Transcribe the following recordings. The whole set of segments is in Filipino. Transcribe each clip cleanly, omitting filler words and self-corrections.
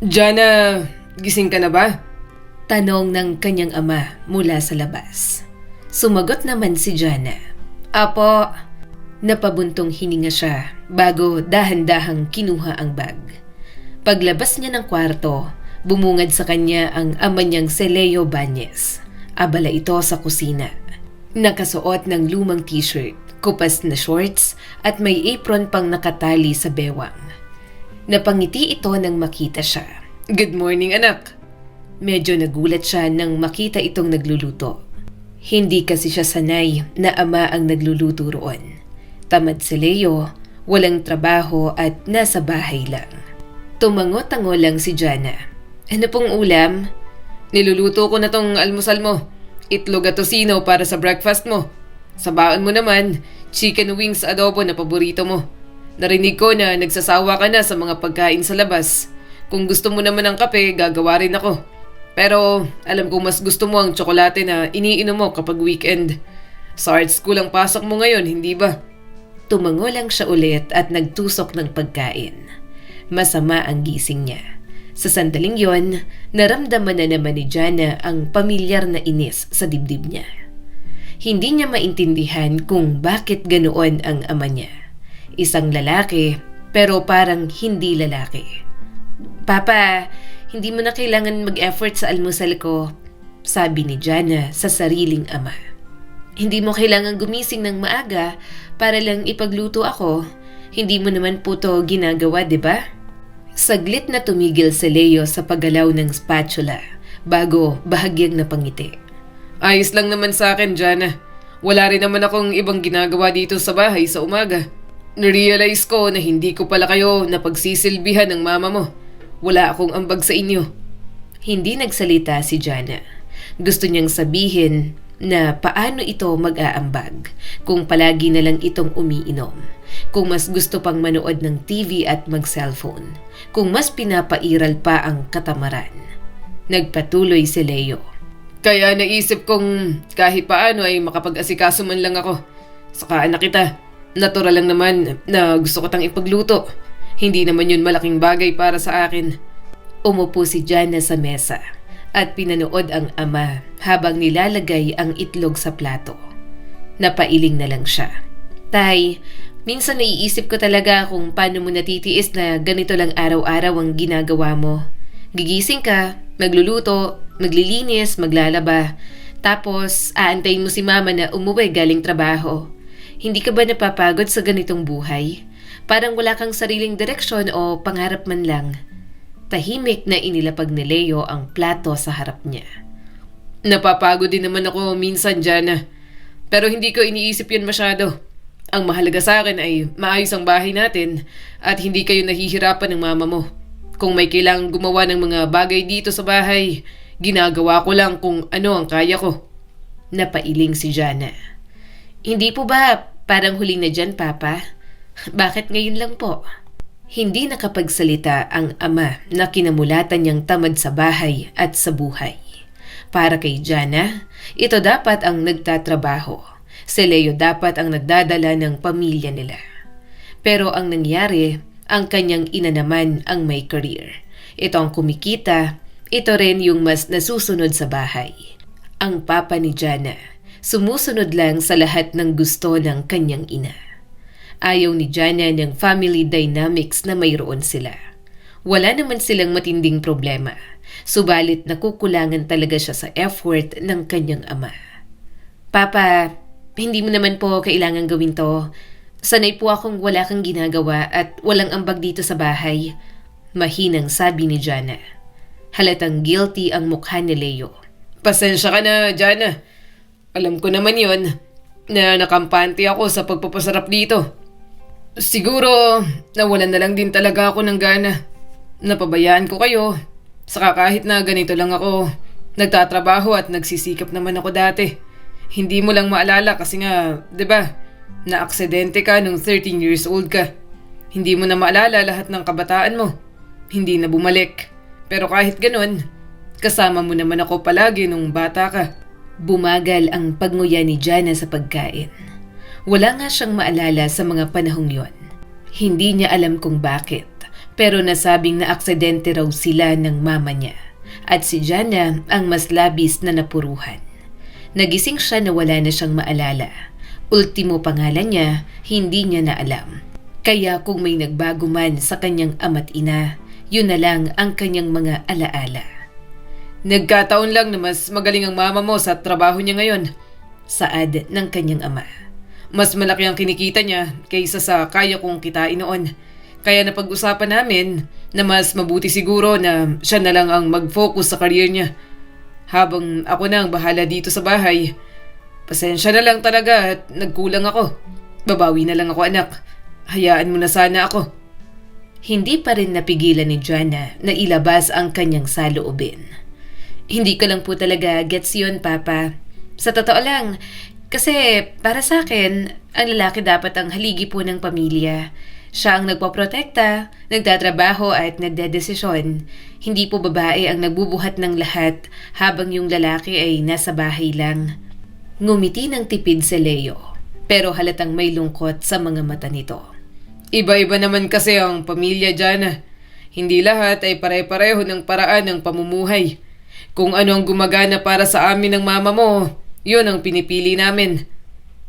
Jana, gising ka na ba? Tanong ng kanyang ama mula sa labas. Sumagot naman si Jana. Apo. Napabuntong hininga siya bago dahan-dahang kinuha ang bag. Paglabas niya ng kwarto, bumungad sa kanya ang ama niyang si Leo Banyes. Abala ito sa kusina. Nakasuot ng lumang t-shirt, kupas na shorts at may apron pang nakatali sa bewang. Napangiti ito nang makita siya. Good morning, anak. Medyo nagulat siya nang makita itong nagluluto. Hindi kasi siya sanay na ama ang nagluluto roon. Tamad si Leo, walang trabaho at nasa bahay lang. Tumango-tango lang si Jana. Ano pong ulam? Niluluto ko na tong almusal mo. Itlog at tosino para sa breakfast mo. Sa baon mo naman, chicken wings adobo na paborito mo. Narinig ko na nagsasawa ka na sa mga pagkain sa labas. Kung gusto mo naman ng kape, gagawa rin ako. Pero alam ko mas gusto mo ang tsokolate na iniinom mo kapag weekend. Sa art school ang pasok mo ngayon, hindi ba? Tumango lang siya ulit at nagtusok ng pagkain. Masama ang gising niya. Sa sandaling yon, naramdaman na naman ni Jana ang pamilyar na inis sa dibdib niya. Hindi niya maintindihan kung bakit ganoon ang ama niya. Isang lalaki, pero parang hindi lalaki. Papa, hindi mo na kailangan mag-effort sa almusal ko, sabi ni Jana sa sariling ama. Hindi mo kailangan gumising ng maaga para lang ipagluto ako. Hindi mo naman po to ginagawa, di ba? Saglit na tumigil si Leo sa paggalaw ng spatula bago bahagyang napangiti. Ayos lang naman sa akin, Jana. Wala rin naman akong ibang ginagawa dito sa bahay sa umaga. Narealize ko na hindi ko pala kayo napagsisilbihan ng mama mo. Wala akong ambag sa inyo. Hindi nagsalita si Jana. Gusto niyang sabihin na paano ito mag-aambag kung palagi na lang itong umiinom, kung mas gusto pang manood ng TV at mag-cellphone, kung mas pinapairal pa ang katamaran. Nagpatuloy si Leo. Kaya naisip kong kahit paano ay makapag-asikaso man lang ako. Saka anak kita, natural lang naman na gusto ko tang ipagluto. Hindi naman yun malaking bagay para sa akin. Umupo si Jana sa mesa at pinanood ang ama habang nilalagay ang itlog sa plato. Napailing na lang siya. Tay, minsan naiisip ko talaga kung paano mo natitiis na ganito lang araw-araw ang ginagawa mo. Gigising ka, magluluto, maglilinis, maglalaba. Tapos, aantayin mo si mama na umuwi galing trabaho. Hindi ka ba napapagod sa ganitong buhay? Parang wala kang sariling direksyon o pangarap man lang. Tahimik na inilapag ni Leo ang plato sa harap niya. Napapagod din naman ako minsan, Jana. Pero hindi ko iniisip yun masyado. Ang mahalaga sa akin ay maayos ang bahay natin at hindi kayo nahihirapan ng mama mo. Kung may kailangang gumawa ng mga bagay dito sa bahay, ginagawa ko lang kung ano ang kaya ko. Napailing si Jana. Hindi po ba parang huli na dyan, Papa? Bakit ngayon lang po? Hindi nakapagsalita ang ama na kinamulatan niyang tamad sa bahay at sa buhay. Para kay Jana, ito dapat ang nagtatrabaho. Si Leo dapat ang nagdadala ng pamilya nila. Pero ang nangyari, ang kanyang ina naman ang may career. Ito ang kumikita, ito rin yung mas nasusunod sa bahay. Ang papa ni Jana, sumusunod lang sa lahat ng gusto ng kanyang ina. Ayaw ni Jana ng family dynamics na mayroon sila. Wala naman silang matinding problema, subalit nakukulangan talaga siya sa effort ng kanyang ama. Papa, hindi mo naman po kailangan gawin to. Sanay po akong wala kang ginagawa at walang ambag dito sa bahay. Mahinang sabi ni Jana. Halatang guilty ang mukha ni Leo. Pasensya ka na, Jana. Alam ko naman yon na nakampante ako sa pagpapasarap dito. Siguro, nawalan na lang din talaga ako ng gana. Napabayaan ko kayo. Saka kahit na ganito lang ako, nagtatrabaho at nagsisikap naman ako dati. Hindi mo lang maalala kasi nga, 'di ba? Na-aksidente ka nung 13 years old ka. Hindi mo na maalala lahat ng kabataan mo. Hindi na bumalik. Pero kahit ganun, kasama mo naman ako palagi nung bata ka. Bumagal ang pagnguya ni Jana sa pagkain. Wala nga siyang maalala sa mga panahong yon. Hindi niya alam kung bakit, Pero nasabing na aksidente raw sila ng mama niya at si Jana ang mas labis na napuruhan. Nagising siya na wala na siyang maalala. Ultimo pangalan niya, hindi niya na alam. Kaya kung may nagbago man sa kanyang ama't ina, yun na lang ang kanyang mga alaala. Nagkataon lang na mas magaling ang mama mo sa trabaho niya ngayon. Saad ng kanyang ama. Mas malaki ang kinikita niya kaysa sa kaya kong kitain noon. Kaya napag-usapan namin na mas mabuti siguro na siya na lang ang mag-focus sa career niya. Habang ako na ang bahala dito sa bahay. Pasensya na lang talaga at nagkulang ako. Babawi na lang ako, anak. Hayaan mo na sana ako. Hindi pa rin napigilan ni Jana na ilabas ang kanyang saloobin. Hindi ko lang po talaga gets yun, Papa. Sa totoo lang, kasi para sa akin, ang lalaki dapat ang haligi po ng pamilya. Siya ang nagpoprotekta, nagtatrabaho at nagdedesisyon. Hindi po babae ang nagbubuhat ng lahat habang yung lalaki ay nasa bahay lang. Ngumiti ng tipid si Leo, pero halatang may lungkot sa mga mata nito. Iba-iba naman kasi ang pamilya dyan. Hindi lahat ay pare-pareho ng paraan ng pamumuhay. Kung ano ang gumagana para sa amin ng mama mo, yun ang pinipili namin.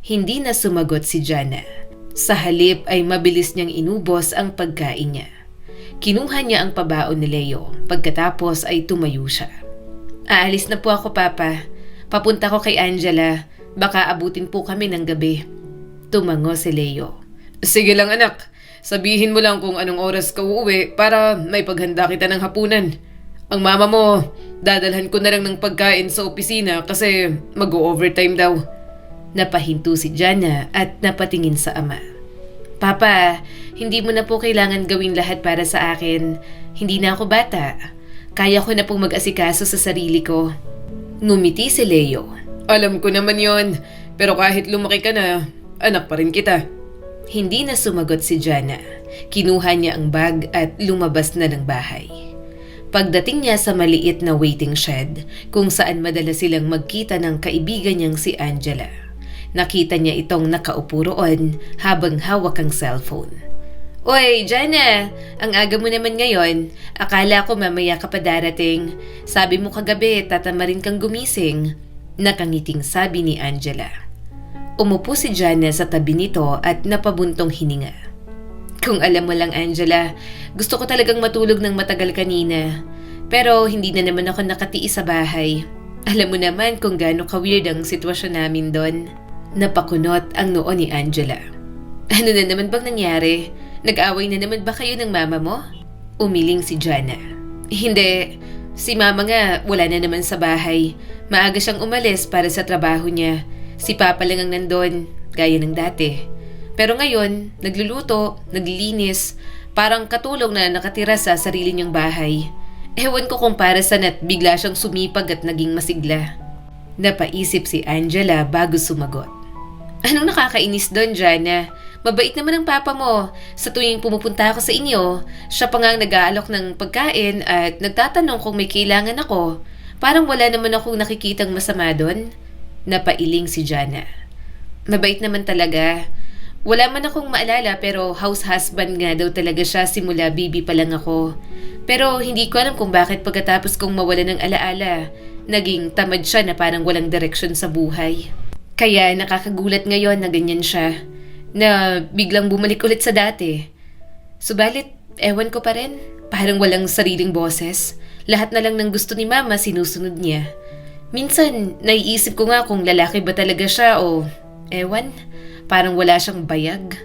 Hindi na sumagot si Jana. Sa halip ay mabilis niyang inubos ang pagkain niya. Kinuha niya ang pabaon ni Leo. Pagkatapos ay tumayo siya. Aalis na po ako, Papa. Papunta ko kay Angela. Baka abutin po kami ng gabi. Tumango si Leo. Sige lang, anak. Sabihin mo lang kung anong oras ka uuwi para may paghanda kita ng hapunan. Ang mama mo, dadalhan ko na lang ng pagkain sa opisina kasi mag-overtime daw. Napahinto si Jana at napatingin sa ama. Papa, hindi mo na po kailangan gawin lahat para sa akin. Hindi na ako bata. Kaya ko na pong mag-asikaso sa sarili ko. Ngumiti si Leo. Alam ko naman yon, pero kahit lumaki ka na, anak pa rin kita. Hindi na sumagot si Jana. Kinuha niya ang bag at lumabas na ng bahay. Pagdating niya sa maliit na waiting shed kung saan madalas silang magkita ng kaibigan niyang si Angela. Nakita niya itong nakaupo roon habang hawak ang cellphone. Oy, Jana! Ang aga mo naman ngayon. Akala ko mamaya ka pa darating. Sabi mo kagabi, tatamarin kang gumising. Nakangiting sabi ni Angela. Umupo si Jana sa tabi nito at napabuntong hininga. Kung alam mo lang, Angela, gusto ko talagang matulog ng matagal kanina. Pero hindi na naman ako nakatiis sa bahay. Alam mo naman kung gaano ka-weird ang sitwasyon namin doon. Napakunot ang noo ni Angela. Ano na naman bang nangyari? Nag-away na naman ba kayo ng mama mo? Umiling si Jana. Hindi. Si mama nga wala na naman sa bahay. Maaga siyang umalis para sa trabaho niya. Si Papa lang ang nandun, gaya ng dati. Pero ngayon, nagluluto, naglilinis, parang katulong na nakatira sa sarili niyang bahay. Ewan ko kung para saan at bigla siyang sumipag at naging masigla. Napaisip si Angela bago sumagot. Anong nakakainis doon, Jana? Mabait naman ang papa mo. Sa tuwing pumupunta ako sa inyo, siya pa nga ang nag-aalok ng pagkain at nagtatanong kung may kailangan ako. Parang wala naman akong nakikitang masama doon. Napailing si Jana. Mabait naman talaga. Wala man akong maalala pero house husband nga daw talaga siya simula baby pa lang ako. Pero hindi ko alam kung bakit pagkatapos kong mawala ng alaala, naging tamad siya na parang walang direksyon sa buhay. Kaya nakakagulat ngayon na ganyan siya, na biglang bumalik ulit sa dati. Subalit, ewan ko pa rin, parang walang sariling boses. Lahat na lang ng gusto ni mama sinusunod niya. Minsan, naiisip ko nga kung lalaki ba talaga siya o, ewan, parang wala siyang bayag.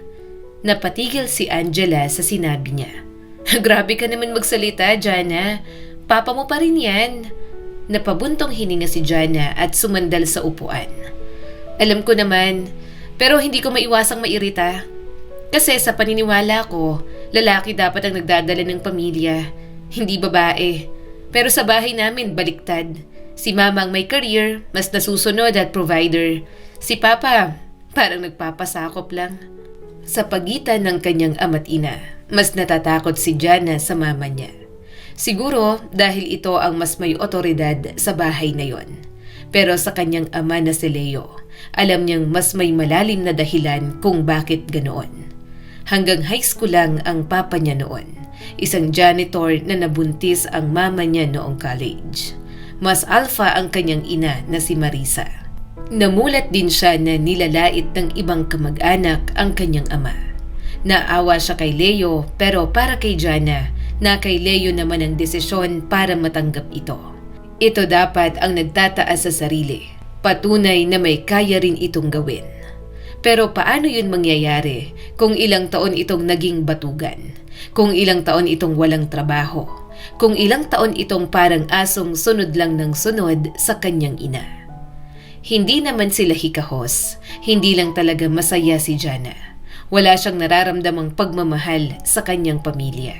Napatigil si Angela sa sinabi niya. Grabe ka naman magsalita, Jana. Papa mo pa rin yan. Napabuntong hininga si Jana at sumandal sa upuan. Alam ko naman, pero hindi ko maiwasang mairita. Kasi sa paniniwala ko, lalaki dapat ang nagdadala ng pamilya, hindi babae. Pero sa bahay namin, baliktad. Si mama ang may career, mas nasusunod at provider. Si papa, parang nagpapasakop lang. Sa pagitan ng kanyang ama't ina, mas natatakot si Jana sa mama niya. Siguro dahil ito ang mas may otoridad sa bahay na yon. Pero sa kanyang ama na si Leo, alam niyang mas may malalim na dahilan kung bakit ganoon. Hanggang high school lang ang papa niya noon, isang janitor na nabuntis ang mama niya noong college. Mas alpha ang kanyang ina na si Marisa. Namulat din siya na nilalait ng ibang kamag-anak ang kanyang ama. Naawa siya kay Leo pero para kay Jana na kay Leo naman ang desisyon para matanggap ito. Ito dapat ang nagtataas sa sarili. Patunay na may kaya rin itong gawin. Pero paano yun mangyayari kung ilang taon itong naging batugan? Kung ilang taon itong walang trabaho? Kung ilang taon itong parang asong sunod lang ng sunod sa kanyang ina? Hindi naman sila hikahos. Hindi lang talaga masaya si Jana. Wala siyang nararamdamang pagmamahal sa kanyang pamilya.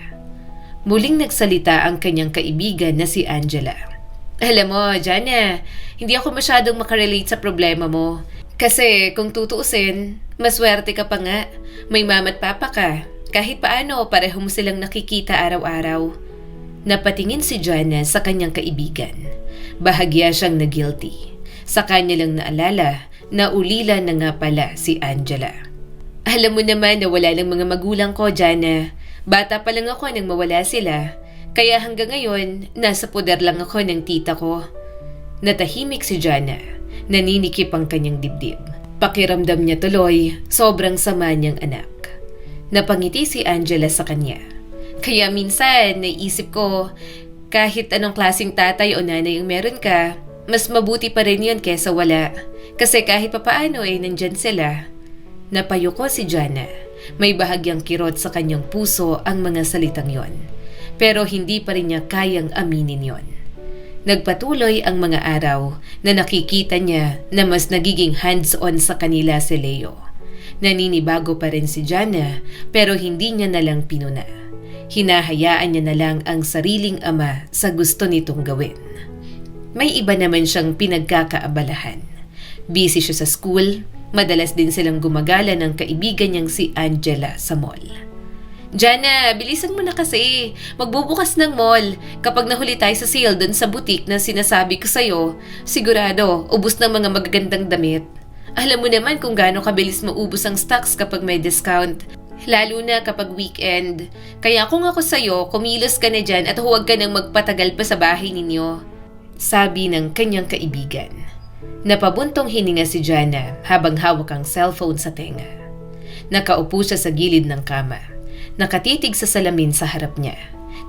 Muling nagsalita ang kanyang kaibigan na si Angela. Alam mo, Jana, hindi ako masyadong makarelate sa problema mo. Kasi kung tutuusin, maswerte ka pa nga. May mama't papa ka. Kahit paano, pareho mo silang nakikita araw-araw. Napatingin si Jana sa kanyang kaibigan. Bahagya siyang na-guilty. Sa kanya lang naalala na ulila na nga pala si Angela. Alam mo naman na wala lang mga magulang ko, Jana. Bata pa lang ako nang mawala sila. Kaya hanggang ngayon, nasa poder lang ako ng tita ko. Natahimik si Jana. Naninikip ang kanyang dibdib. Pakiramdam niya tuloy, sobrang sama niyang anak. Napangiti si Angela sa kanya. Kaya minsan, naisip ko, kahit anong klaseng tatay o nanay yung meron ka, mas mabuti pa rin yun kesa wala. Kasi kahit papaano nandyan sila. Napayuko si Jana. May bahagyang kirot sa kanyang puso ang mga salitang yon. Pero hindi pa rin niya kayang aminin yon. Nagpatuloy ang mga araw na nakikita niya na mas nagiging hands-on sa kanila si Leo. Naninibago pa rin si Jana pero hindi niya nalang pinuna. Hinahayaan niya na lang ang sariling ama sa gusto nitong gawin. May iba naman siyang pinagkakaabalahan. Busy siya sa school, madalas din silang gumagala ng kaibigan niyang si Angela sa mall. Jana, bilisan mo na kasi. Magbubukas ng mall. Kapag nahuli tayo sa sale dun sa boutique na sinasabi ko sa'yo, sigurado, ubos ng mga magagandang damit. Alam mo naman kung gaano kabilis maubos ang stocks kapag may discount. Lalo na kapag weekend. Kaya kung ako sa'yo, kumilos ka na dyan at huwag ka nang magpatagal pa sa bahay ninyo. Sabi ng kanyang kaibigan. Napabuntong hininga si Jana habang hawak ang cellphone sa tenga. Nakaupo siya sa gilid ng kama. Nakatitig sa salamin sa harap niya.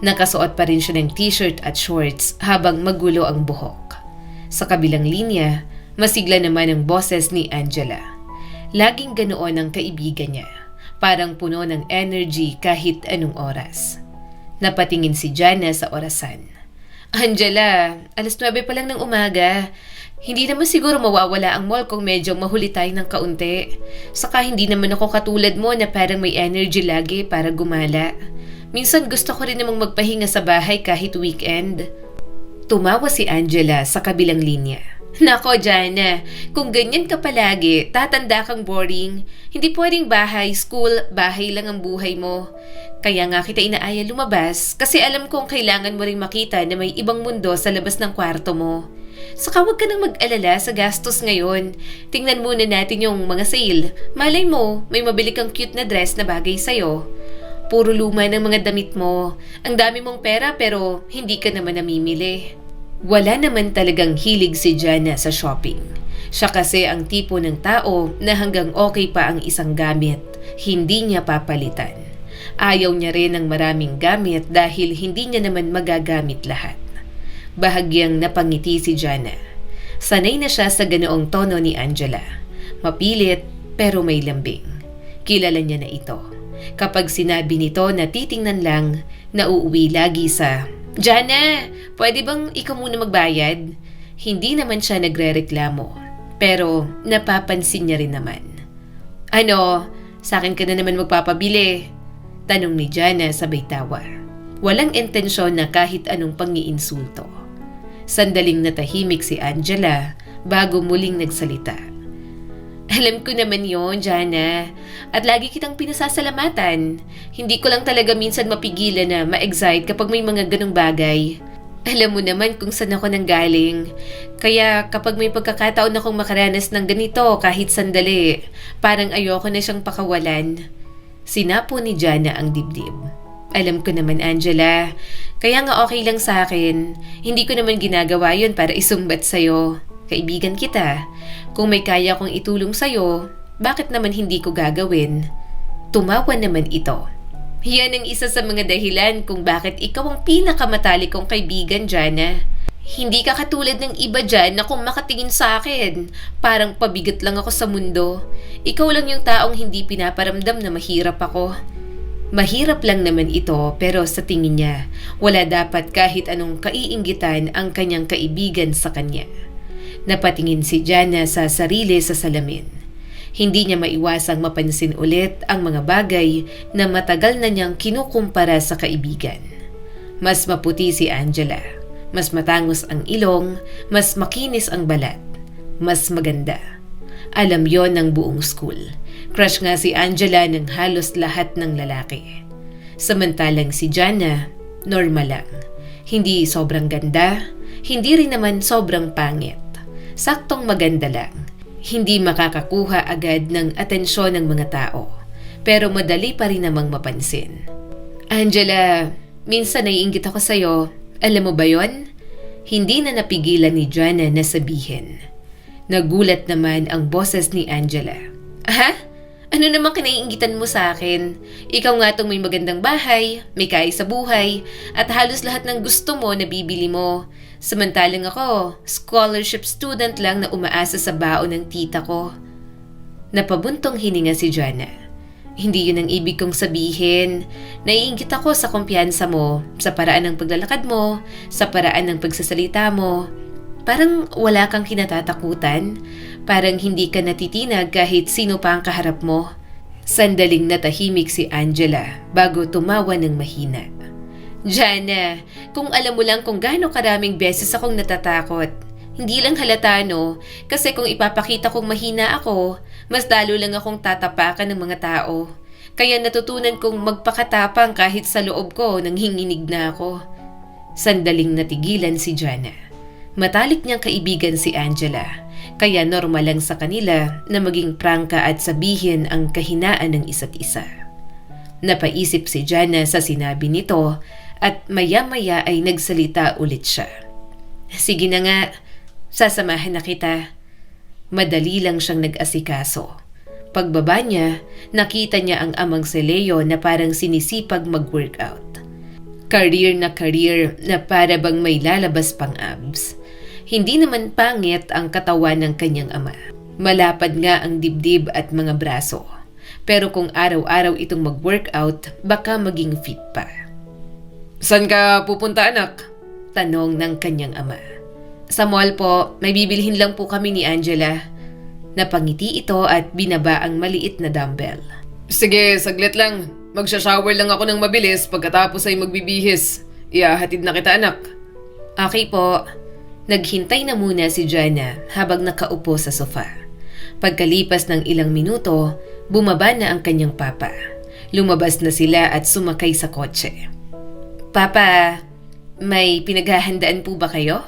Nakasuot pa rin siya ng t-shirt at shorts habang magulo ang buhok. Sa kabilang linya, masigla naman ang boses ni Angela. Laging ganoon ang kaibigan niya. Parang puno ng energy kahit anong oras. Napatingin si Jana sa orasan. Angela, 9:00 pa lang ng umaga. Hindi naman siguro mawawala ang mall kung medyo mahuli tayo ng kaunti. Saka hindi naman ako katulad mo na parang may energy lagi para gumala. Minsan gusto ko rin namang magpahinga sa bahay kahit weekend. Tumawa si Angela sa kabilang linya. Nako, Jana, kung ganyan ka palagi, tatanda kang boring. Hindi pwedeng bahay, school, bahay lang ang buhay mo. Kaya nga kita inaaya lumabas kasi alam kong kailangan mo ring makita na may ibang mundo sa labas ng kwarto mo. Saka huwag ka nang mag-alala sa gastos ngayon. Tingnan muna natin yung mga sale. Malay mo, may mabili kang cute na dress na bagay sa'yo. Puro luma ng mga damit mo. Ang dami mong pera pero hindi ka naman namimili. Wala naman talagang hilig si Jana sa shopping. Siya kasi ang tipo ng tao na hanggang okay pa ang isang gamit, hindi niya papalitan. Ayaw niya rin ng maraming gamit dahil hindi niya naman magagamit lahat. Bahagyang napangiti si Jana. Sanay na siya sa ganoong tono ni Angela. Mapilit pero may lambing. Kilala niya na ito. Kapag sinabi nito na titingnan lang, nauuwi lagi sa, Jana, pwede bang ikaw muna magbayad? Hindi naman siya nagrereklamo. Pero napapansin niya rin naman. Ano, sa akin ka na naman magpapabili? Tanong ni Jana sabay tawa. Walang intensyon na kahit anong pangiinsulto. Sandaling natahimik si Angela bago muling nagsalita. Alam ko naman yon, Jana. At lagi kitang pinasasalamatan. Hindi ko lang talaga minsan mapigilan na ma-excite kapag may mga ganong bagay. Alam mo naman kung saan ako nanggaling. Kaya kapag may pagkakataon akong makaranas ng ganito kahit sandali, parang ayoko na siyang pakawalan. Sinapo ni Jana ang dibdib. Alam ko naman, Angela. Kaya nga okay lang sa akin. Hindi ko naman ginagawa yun para isumbat sa'yo. Kaibigan kita. Kung may kaya kong itulong sa'yo, bakit naman hindi ko gagawin? Tumawa naman ito. Yan ang isa sa mga dahilan kung bakit ikaw ang pinakamatalik kong kaibigan, Jana. Hindi ka katulad ng iba dyan na kung makatingin sa akin, parang pabigat lang ako sa mundo. Ikaw lang yung taong hindi pinaparamdam na mahirap ako. Mahirap lang naman ito pero sa tingin niya, wala dapat kahit anong kaiinggitan ang kanyang kaibigan sa kanya. Napatingin si Jana sa sarili sa salamin. Hindi niya maiwasang mapansin ulit ang mga bagay na matagal na niyang kinukumpara sa kaibigan. Mas maputi si Angela. Mas matangos ang ilong, mas makinis ang balat, mas maganda. Alam yon ng buong school. Crush nga si Angela ng halos lahat ng lalaki. Samantalang si Jana, normal lang. Hindi sobrang ganda, hindi rin naman sobrang pangit. Saktong maganda lang. Hindi makakakuha agad ng atensyon ng mga tao, pero madali pa rin namang mapansin. Angela, minsan naiinggit ako sa'yo. Alam mo ba yon? Hindi na napigilan ni Jana na sabihin. Nagulat naman ang boses ni Angela. Ha? Ano namang kinaiinggitan mo sa akin? Ikaw nga tong may magandang bahay, may kaya sa buhay, at halos lahat ng gusto mo na bibili mo. Samantalang ako, scholarship student lang na umaasa sa baon ng tita ko. Napabuntong hininga si Jana. Hindi yun ang ibig kong sabihin. Naiinggit ako sa kumpiyansa mo, sa paraan ng paglalakad mo, sa paraan ng pagsasalita mo. Parang wala kang kinatatakutan. Parang hindi ka natitinag kahit sino pa ang kaharap mo. Sandaling natahimik si Angela bago tumawa ng mahina. Jana, kung alam mo lang kung gaano karaming beses akong natatakot. Hindi lang halata, no? Kasi kung ipapakita kong mahina ako, mas lalo lang akong tatapakan ng mga tao. Kaya natutunan kong magpakatapang kahit sa loob ko nang hinginig na ako. Sandaling natigilan si Jana. Matalik niyang kaibigan si Angela, kaya normal lang sa kanila na maging prangka at sabihin ang kahinaan ng isa't isa. Napaisip si Jana sa sinabi nito at maya-maya ay nagsalita ulit siya. Sige na nga. Sasamahan na kita. Madali lang siyang nag-asikaso. Pagbaba niya, nakita niya ang amang si Leo na parang sinisipag mag-workout. Career na para bang may lalabas pang abs. Hindi naman pangit ang katawan ng kanyang ama. Malapad nga ang dibdib at mga braso. Pero kung araw-araw itong mag-workout, baka maging fit pa. Saan ka pupunta, anak? Tanong ng kanyang ama. Sa mall po, may bibilhin lang po kami ni Angela. Napangiti ito at binaba ang maliit na dumbbell. Sige, saglit lang. Magsha-shower lang ako ng mabilis pagkatapos ay magbibihis. Ihahatid na kita, anak. Okay po. Naghintay na muna si Jana habang nakaupo sa sofa. Pagkalipas ng ilang minuto, bumaba na ang kanyang papa. Lumabas na sila at sumakay sa kotse. Papa, may pinaghahandaan po ba kayo?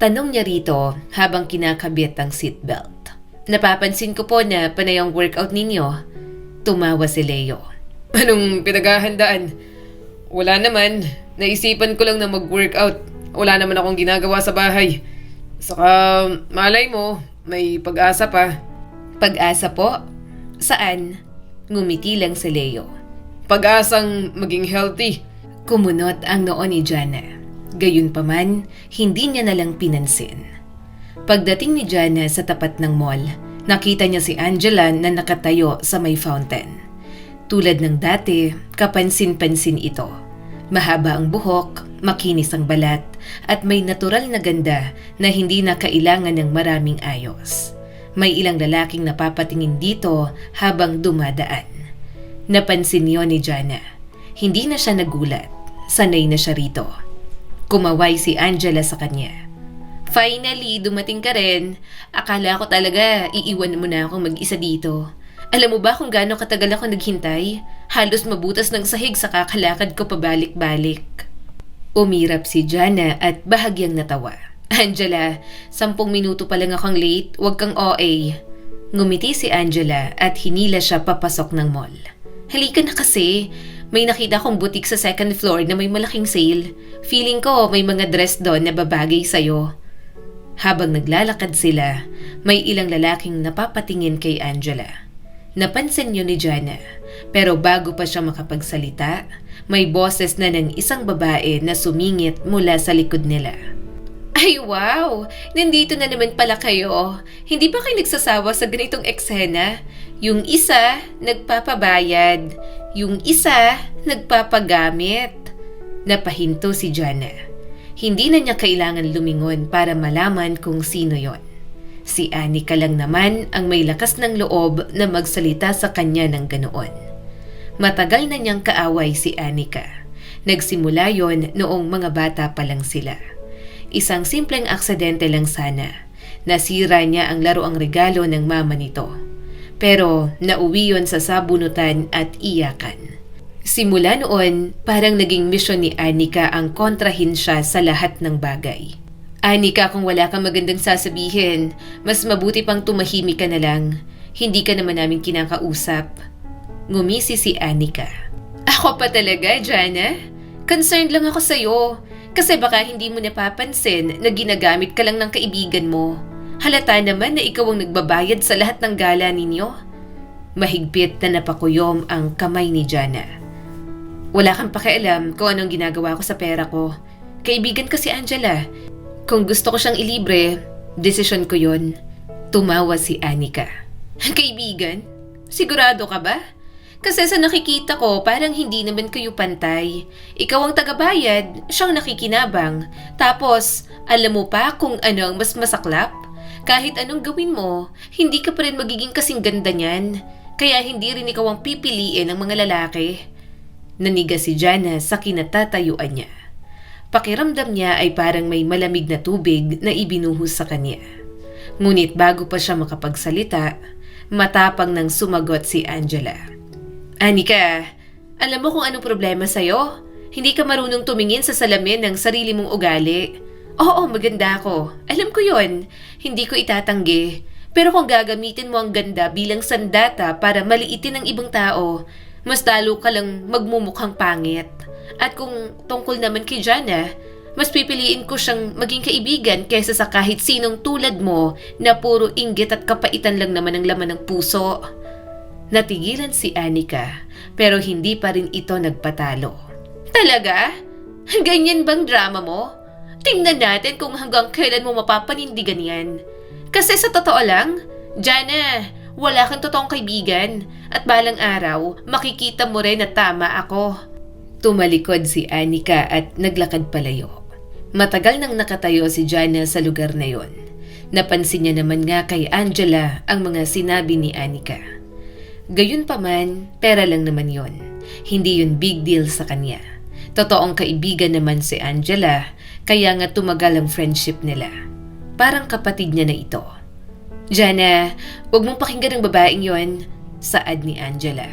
Tanong niya rito habang kinakabit ang seatbelt. Napapansin ko po na panay ang workout ninyo. Tumawa si Leo. Anong pinaghahandaan? Wala naman. Naisipan ko lang na mag-workout. Wala naman akong ginagawa sa bahay. Saka malay mo, may pag-asa pa. Pag-asa po? Saan? Ngumiti lang si Leo. Pag-asang maging healthy. Kumunot ang noo ni Jana. Gayunpaman, hindi niya nalang pinansin. Pagdating ni Jana sa tapat ng mall, nakita niya si Angela na nakatayo sa may fountain. Tulad ng dati, kapansin-pansin ito. Mahaba ang buhok, makinis ang balat, at may natural na ganda na hindi na kailangan ng maraming ayos. May ilang lalaking napapatingin dito habang dumadaan. Napansin niyo ni Jana. Hindi na siya nagulat. Sanay na siya rito. Kumaway si Angela sa kanya. Finally, dumating ka rin. Akala ko talaga iiwan mo na akong mag-isa dito. Alam mo ba kung gaano katagal ako naghintay? Halos mabutas ng sahig sa kakalakad ko pabalik-balik. Umirap si Jana at bahagyang natawa. Angela, 10 minuto pa lang akong late, huwag kang OA. Ngumiti si Angela at hinila siya papasok ng mall. Halika na kasi, May nakita kong boutique sa second floor na may malaking sale. Feeling ko may mga dress doon na babagay sa'yo. Habang naglalakad sila, may ilang lalaking napapatingin kay Angela. Napansin yun ni Jana, pero bago pa siya makapagsalita, may boses na ng isang babae na sumingit mula sa likod nila. Ay wow! Nandito na naman pala kayo. Hindi ba kayo nagsasawa sa ganitong eksena? Yung isa, nagpapabayad. Yung isa, nagpapagamit. Napahinto si Jana. Hindi na niya kailangan lumingon para malaman kung sino yon. Si Anika lang naman ang may lakas ng loob na magsalita sa kanya ng ganoon. Matagal na niyang kaaway si Anika. Nagsimula yon noong mga bata pa lang sila. Isang simpleng aksidente lang sana. Nasira niya ang laruang regalo ng mama nito. Pero nauwi yon sa sabunutan at iyakan. Simula noon, parang naging misyon ni Anika ang kontrahin siya sa lahat ng bagay. Anika, kung wala kang magandang sasabihin, mas mabuti pang tumahimik ka na lang. Hindi ka naman namin kinakausap. Ngumisi si Anika. Ako pa talaga, Jana? Concerned lang ako sa'yo. Kasi baka hindi mo napapansin na ginagamit ka lang ng kaibigan mo. Halata naman na ikaw ang nagbabayad sa lahat ng gala ninyo. Mahigpit na napakuyom ang kamay ni Jana. Wala kang pakialam kung anong ginagawa ko sa pera ko. Kaibigan ko si Angela. Kung gusto ko siyang ilibre, desisyon ko yon. Tumawa si Anika. Kaibigan? Sigurado ka ba? Kasi sa nakikita ko, parang hindi naman kayo pantay. Ikaw ang tagabayad, siyang nakikinabang. Tapos, alam mo pa kung ano ang mas masaklap? Kahit anong gawin mo, hindi ka pa rin magiging kasing ganda niyan. Kaya hindi rin ikaw ang pipiliin ng mga lalaki. Naniga si Jana sa kinatatayuan niya. Pakiramdam niya ay parang may malamig na tubig na ibinuhos sa kanya. Ngunit bago pa siya makapagsalita, matapang nang sumagot si Angela. Anika, alam mo kung anong problema sa'yo? Hindi ka marunong tumingin sa salamin ng sarili mong ugali. Oo, maganda ako. Alam ko yon. Hindi ko itatanggi. Pero kung gagamitin mo ang ganda bilang sandata para maliitin ang ibang tao, mas lalo ka lang magmumukhang pangit. At kung tungkol naman kay Jana, mas pipiliin ko siyang maging kaibigan kaysa sa kahit sinong tulad mo na puro inggit at kapaitan lang naman ang laman ng puso. Natigilan si Anika, pero hindi pa rin ito nagpatalo. Talaga? Ganyan bang drama mo? Tingnan natin kung hanggang kailan mo mapapanindigan yan. Kasi sa totoo lang, Jana, wala kang totoong kaibigan at balang araw makikita mo rin na tama ako. Tumalikod si Anika at naglakad palayo. Matagal nang nakatayo si Jana sa lugar na yon. Napansin niya naman nga kay Angela ang mga sinabi ni Anika. Gayunpaman, pera lang naman yon. Hindi yun big deal sa kanya. Totoong kaibigan naman si Angela, kaya nga tumagal ang friendship nila. Parang kapatid niya na ito. Jana, huwag mong pakinggan ang babaeng yon, saad ni Angela.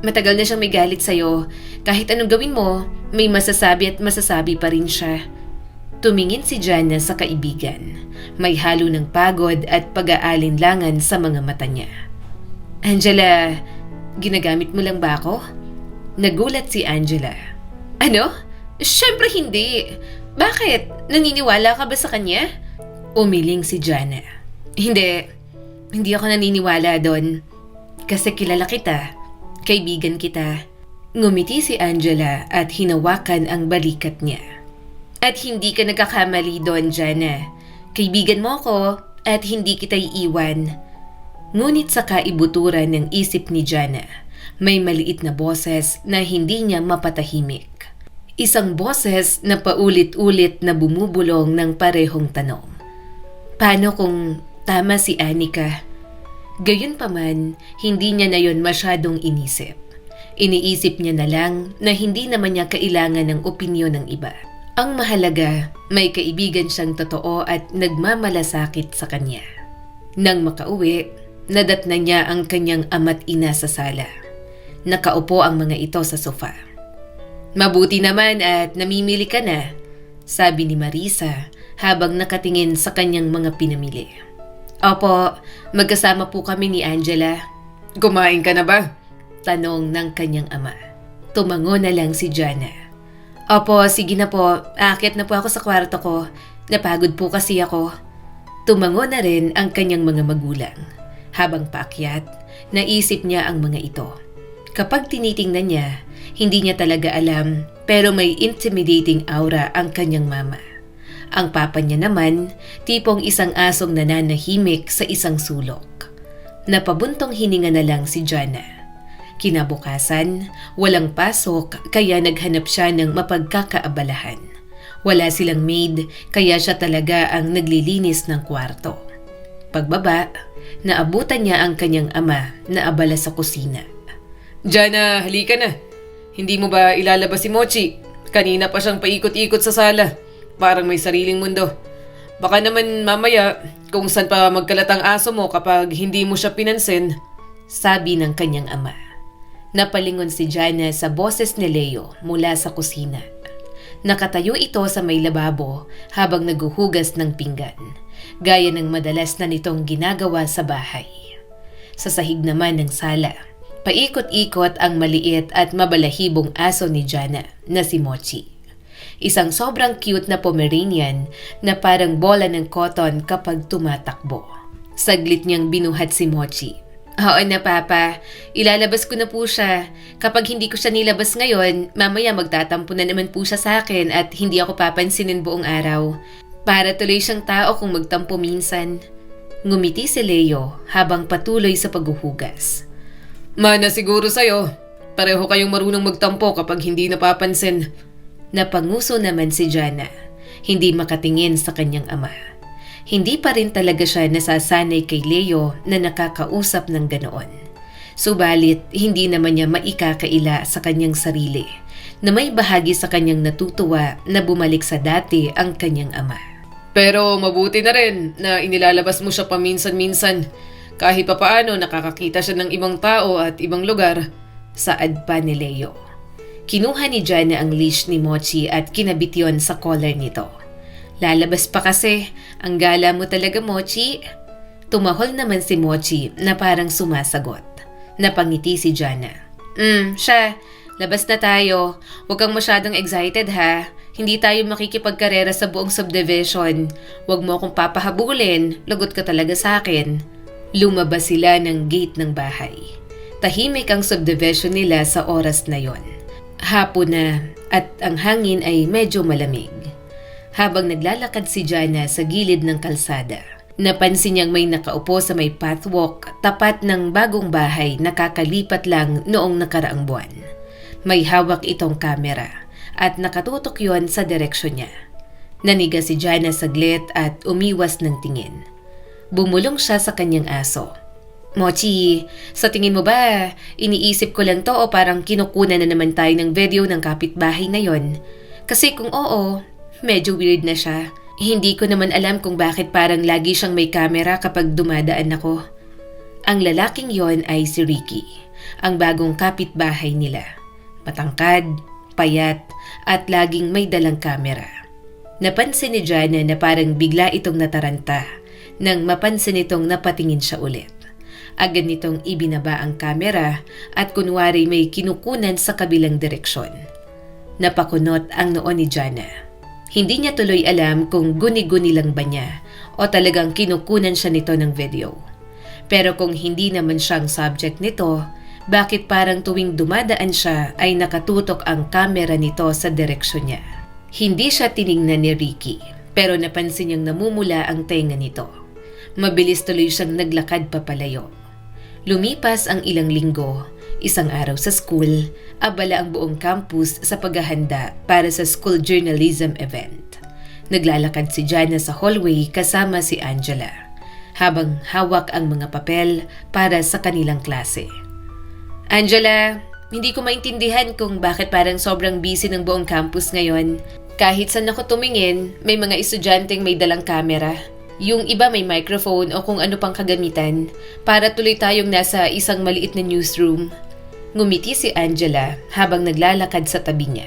Matagal na siyang may galit sa'yo. Kahit anong gawin mo, may masasabi at masasabi pa rin siya. Tumingin si Jana sa kaibigan. May halo ng pagod at pag-aalinlangan sa mga mata niya. Angela, ginagamit mo lang ba ako? Nagulat si Angela. Ano? Siyempre hindi. Bakit? Naniniwala ka ba sa kanya? Umiling si Jana. Hindi ako naniniwala doon. Kasi kilala kita. Kaibigan kita. Ngumiti si Angela at hinawakan ang balikat niya. At hindi ka nagkakamali doon, Jana. Kaibigan mo ko at hindi kita iiwan. Ngunit sa kaibuturan ng isip ni Jana, may maliit na boses na hindi niya mapatahimik. Isang boses na paulit-ulit na bumubulong ng parehong tanong. Paano kung tama si Anika? Gayunpaman, hindi niya na yon masyadong inisip. Iniisip niya na lang na hindi naman niya kailangan ng opinyon ng iba. Ang mahalaga, may kaibigan siyang totoo at nagmamalasakit sa kanya. Nang makauwi, nadatna niya ang kanyang ama't ina sa sala. Nakaupo ang mga ito sa sofa. Mabuti naman at namimili ka na, sabi ni Marisa habang nakatingin sa kanyang mga pinamili. Opo, magkasama po kami ni Angela. Kumain ka na ba? Tanong ng kanyang ama. Tumango na lang si Jana. Opo, sige na po. Aakyat na po ako sa kwarto ko. Napagod po kasi ako. Tumango na rin ang kanyang mga magulang. Habang paakyat, naisip niya ang mga ito. Kapag tinitingnan niya, hindi niya talaga alam pero may intimidating aura ang kanyang mama. Ang papa niya naman, tipong isang asong nananahimik sa isang sulok. Napabuntong hininga na lang si Jana. Kinabukasan, walang pasok kaya naghanap siya ng mapagkakaabalahan. Wala silang maid kaya siya talaga ang naglilinis ng kwarto. Pagbaba, naabutan niya ang kanyang ama na abala sa kusina. Jana, halika na. Hindi mo ba ilalabas si Mochi? Kanina pa siyang paikot-ikot sa sala. Parang may sariling mundo. Baka naman mamaya kung saan pa magkalatang aso mo kapag hindi mo siya pinansin. Sabi ng kanyang ama. Napalingon si Jana sa boses ni Leo mula sa kusina. Nakatayo ito sa may lababo habang naguhugas ng pinggan, gaya ng madalas na nitong ginagawa sa bahay. Sa sahig naman ng sala, paikot-ikot ang maliit at mabalahibong aso ni Jana na si Mochi. Isang sobrang cute na Pomeranian na parang bola ng cotton kapag tumatakbo. Saglit niyang binuhat si Mochi. Oo na papa, ilalabas ko na po siya. Kapag hindi ko siya nilabas ngayon, mamaya magtatampo na naman po siya sa akin at hindi ako papansinin buong araw. Para tuloy siyang tao kung magtampo minsan. Ngumiti si Leo habang patuloy sa paghuhugas. Mana siguro sa'yo. Pareho kayong marunong magtampo kapag hindi napapansin. Napanguso naman si Jana, hindi makatingin sa kanyang ama. Hindi pa rin talaga siya nasasanay kay Leo na nakakausap ng ganoon. Subalit, hindi naman niya maikakaila sa kanyang sarili na may bahagi sa kanyang natutuwa na bumalik sa dati ang kanyang ama. Pero mabuti na rin na inilalabas mo siya paminsan-minsan. Kahit papaano nakakakita siya ng ibang tao at ibang lugar. Saad pa ni Leo. Kinuha ni Jana ang leash ni Mochi at kinabit yon sa collar nito. Lalabas pa kasi, ang gala mo talaga Mochi. Tumahol naman si Mochi na parang sumasagot. Napangiti si Jana. Siya, labas na tayo. Huwag kang masyadong excited ha. Hindi tayo makikipagkarera sa buong subdivision. Huwag mo akong papahabulin, lagot ka talaga sa akin. Lumabas sila ng gate ng bahay. Tahimik ang subdivision nila sa oras na yon. Hapon na at ang hangin ay medyo malamig. Habang naglalakad si Jana sa gilid ng kalsada, napansin niyang may nakaupo sa may pathwalk tapat ng bagong bahay na kakalipat lang noong nakaraang buwan. May hawak itong kamera at nakatutok yon sa direksyon niya. Naniga si Jana saglit at umiwas ng tingin. Bumulong siya sa kanyang aso. Mochi, sa tingin mo ba, iniisip ko lang to o parang kinukunan na naman tayo ng video ng kapitbahay na yon? Kasi kung oo, medyo weird na siya. Hindi ko naman alam kung bakit parang lagi siyang may camera kapag dumadaan ako. Ang lalaking yon ay si Ricky, ang bagong kapitbahay nila. Matangkad, payat, at laging may dalang camera. Napansin ni Jana na parang bigla itong nataranta nang mapansin itong napatingin siya ulit. Agad nitong ibinaba ang kamera at kunwari may kinukunan sa kabilang direksyon. Napakunot ang noo ni Jana. Hindi niya tuloy alam kung guni-guni lang ba niya o talagang kinukunan siya nito ng video. Pero kung hindi naman siyang subject nito, bakit parang tuwing dumadaan siya ay nakatutok ang kamera nito sa direksyon niya? Hindi siya tiningnan ni Ricky, pero napansin niyang namumula ang tenga nito. Mabilis tuloy siyang naglakad papalayo. Lumipas ang ilang linggo, isang araw sa school, abala ang buong campus sa paghahanda para sa school journalism event. Naglalakad si Jana sa hallway kasama si Angela, habang hawak ang mga papel para sa kanilang klase. Angela, hindi ko maintindihan kung bakit parang sobrang busy ng buong campus ngayon. Kahit saan ako tumingin, may mga estudyanteng may dalang kamera. Yung iba may microphone o kung ano pang kagamitan para tuloy tayong nasa isang maliit na newsroom. Ngumiti si Angela habang naglalakad sa tabi niya.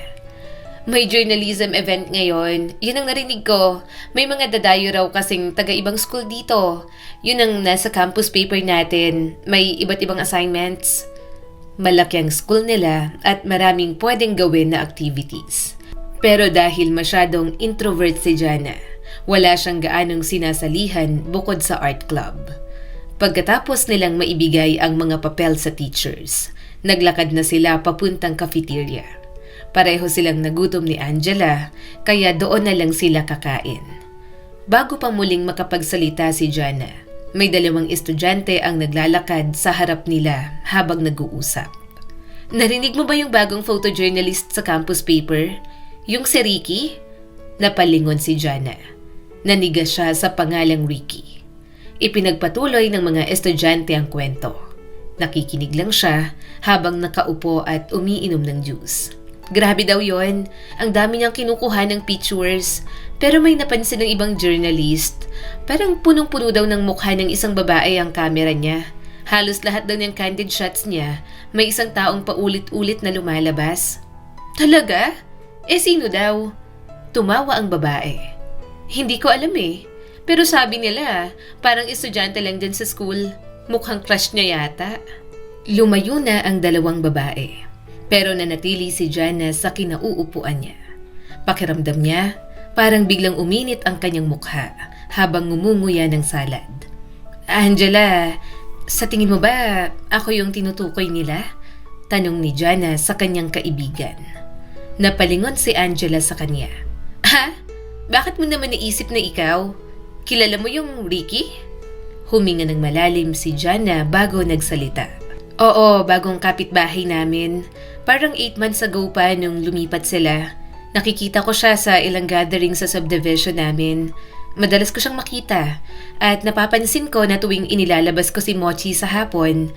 May journalism event ngayon. Yun ang narinig ko. May mga dadayo raw kasing taga-ibang school dito. Yun ang nasa campus paper natin. May iba't ibang assignments. Malaki ang school nila at maraming pwedeng gawin na activities. Pero dahil masyadong introvert si Jana, wala siyang gaanong sinasalihan bukod sa art club. Pagkatapos nilang maibigay ang mga papel sa teachers, naglakad na sila papuntang cafeteria. Pareho silang nagutom ni Angela, kaya doon na lang sila kakain. Bago pa muling makapagsalita si Jana, may 2 estudyante ang naglalakad sa harap nila habang nag-uusap. Narinig mo ba yung bagong photojournalist sa campus paper? Yung si Ricky? Napalingon si Jana. Nanigas siya sa pangalang Ricky. Ipinagpatuloy ng mga estudyante ang kwento. Nakikinig lang siya habang nakaupo at umiinom ng juice. Grabe daw yon. Ang dami niyang kinukuha ng pictures. Pero may napansin ng ibang journalist. Parang punong-puno daw ng mukha ng isang babae ang camera niya. Halos lahat daw ng candid shots niya, may isang taong paulit-ulit na lumalabas. Talaga? Sino daw? Tumawa ang babae. Hindi ko alam Pero sabi nila, parang estudyante lang dyan sa school. Mukhang crush niya yata. Lumayo na ang 2 babae. Pero nanatili si Jana sa kinauupuan niya. Pakiramdam niya, parang biglang uminit ang kanyang mukha habang ngumunguya ng salad. Angela, sa tingin mo ba ako yung tinutukoy nila? Tanong ni Jana sa kanyang kaibigan. Napalingon si Angela sa kanya. Ha? Bakit mo naman naisip na ikaw? Kilala mo yung Ricky? Huminga ng malalim si Jana bago nagsalita. Oo, bagong kapitbahay namin. Parang 8 months ago pa nung lumipat sila. Nakikita ko siya sa ilang gathering sa subdivision namin. Madalas ko siyang makita. At napapansin ko na tuwing inilalabas ko si Mochi sa hapon,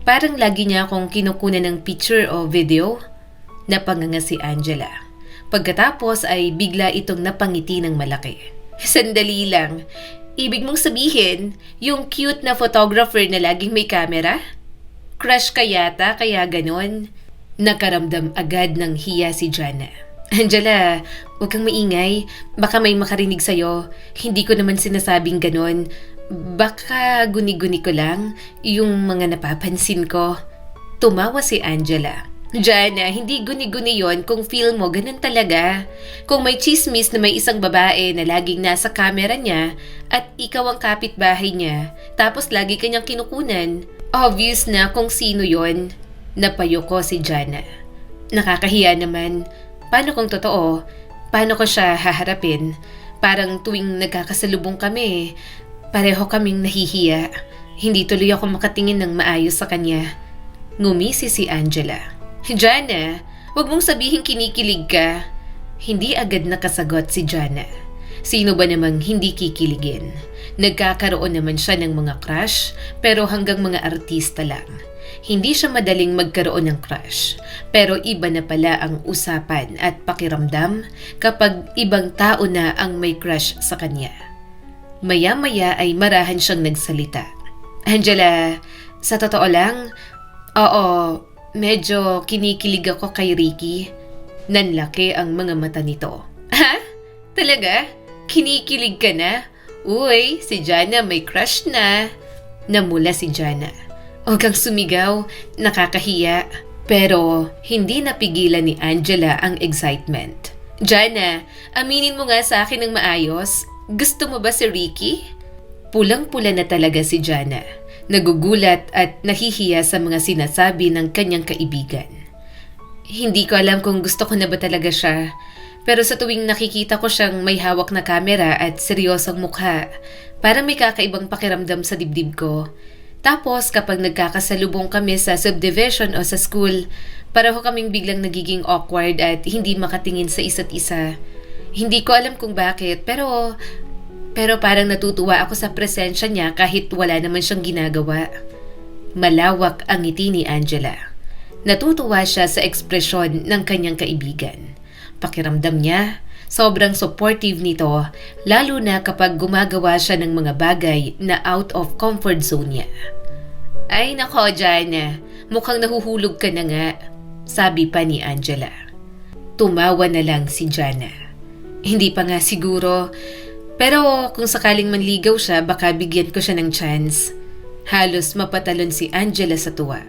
parang lagi niya akong kinukunan ng picture o video. Napanganga si Angela. Pagkatapos ay bigla itong napangiti ng malaki. Sandali lang. Ibig mong sabihin, yung cute na photographer na laging may camera? Crush ka yata kaya ganon? Nakaramdam agad ng hiya si Jana. Angela, huwag kang maingay. Baka may makarinig sa'yo. Hindi ko naman sinasabing ganon. Baka guni-guni ko lang yung mga napapansin ko. Tumawa si Angela. Jana, hindi guni-guni yon kung feel mo ganun talaga. Kung may chismis na may isang babae na laging nasa camera niya at ikaw ang kapitbahay niya, tapos lagi kanyang kinukunan, obvious na kung sino yon. Napayoko si Jana. Nakakahiya naman. Paano kung totoo? Paano ko siya haharapin? Parang tuwing nagkakasalubong kami, pareho kaming nahihiya. Hindi tuloy ako makatingin ng maayos sa kanya. Ngumisi si Angela. Jana, huwag mong sabihin kinikilig ka. Hindi agad nakasagot si Jana. Sino ba namang hindi kikiligin? Nagkakaroon naman siya ng mga crush, pero hanggang mga artista lang. Hindi siya madaling magkaroon ng crush, pero iba na pala ang usapan at pakiramdam kapag ibang tao na ang may crush sa kanya. Maya-maya ay marahan siyang nagsalita. Angela, sa totoo lang, oo, medyo kinikilig ako kay Ricky. Nanlaki ang mga mata nito. Ha? Talaga? Kinikilig ka na? Uy, si Jana may crush na. Namula si Jana. Huwag kang sumigaw, nakakahiya. Pero hindi napigilan ni Angela ang excitement. Jana, aminin mo nga sa akin ng maayos. Gusto mo ba si Ricky? Pulang-pula na talaga si Jana. Nagugulat at nahihiya sa mga sinasabi ng kanyang kaibigan. Hindi ko alam kung gusto ko na ba talaga siya. Pero sa tuwing nakikita ko siyang may hawak na kamera at seryosong mukha, parang may kakaibang pakiramdam sa dibdib ko. Tapos kapag nagkakasalubong kami sa subdivision o sa school, pareho kaming biglang nagiging awkward at hindi makatingin sa isa't isa. Hindi ko alam kung bakit, pero parang natutuwa ako sa presensya niya kahit wala naman siyang ginagawa. Malawak ang ngiti ni Angela. Natutuwa siya sa ekspresyon ng kanyang kaibigan. Pakiramdam niya, sobrang supportive nito, lalo na kapag gumagawa siya ng mga bagay na out of comfort zone niya. Ay nako, Jana, mukhang nahuhulog ka na nga, sabi pa ni Angela. Tumawa na lang si Jana. Hindi pa nga siguro, pero kung sakaling manligaw siya, baka bigyan ko siya ng chance. Halos mapatalon si Angela sa tuwa.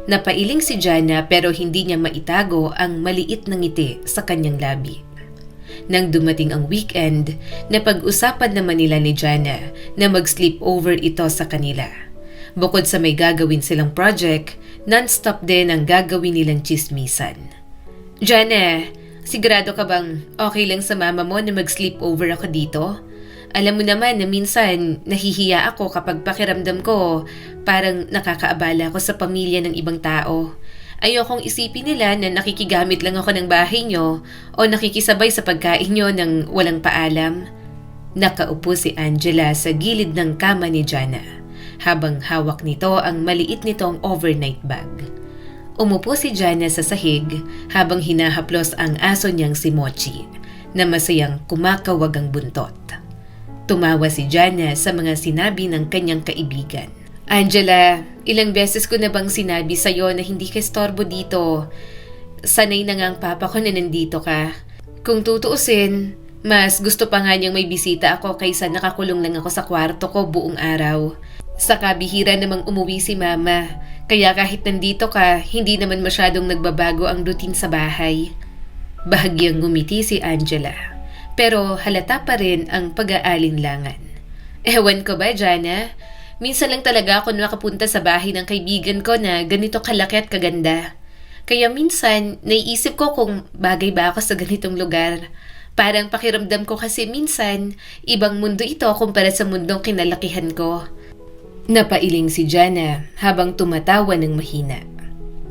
Napailing si Jana pero hindi niya maitago ang maliit na ngiti sa kanyang labi. Nang dumating ang weekend, napag-usapan naman nila ni Jana na mag-sleep over ito sa kanila. Bukod sa may gagawin silang project, non-stop din ang gagawin nilang chismisan. Jana, sigurado ka bang okay lang sa mama mo na mag-sleep over ako dito? Alam mo naman na minsan nahihiya ako kapag pakiramdam ko parang nakakaabala ako sa pamilya ng ibang tao. Ayokong isipin nila na nakikigamit lang ako ng bahay nyo o nakikisabay sa pagkain nyo ng walang paalam. Nakaupo si Angela sa gilid ng kama ni Jana habang hawak nito ang maliit nitong overnight bag. Umupo si Jana sa sahig habang hinahaplos ang aso niyang si Mochi na masayang kumakawag ang buntot. Tumawa si Jana sa mga sinabi ng kanyang kaibigan. Angela, ilang beses ko na bang sinabi sa'yo na hindi ka estorbo dito? Sanay na nga ang papa ko na nandito ka. Kung tutuusin, mas gusto pa nga niyang may bisita ako kaysa nakakulong lang ako sa kwarto ko buong araw. Sa kabihira namang umuwi si mama, kaya kahit nandito ka, hindi naman masyadong nagbabago ang routine sa bahay. Bahagyang ngumiti si Angela. Pero halata pa rin ang pag-aalinlangan. Ewan ko ba, Jana? Minsan lang talaga ako nakapunta sa bahay ng kaibigan ko na ganito kalaki at kaganda. Kaya minsan, naiisip ko kung bagay ba ako sa ganitong lugar. Parang pakiramdam ko kasi minsan, ibang mundo ito kumpara sa mundong kinalakihan ko. Napailing si Jana habang tumatawa ng mahina.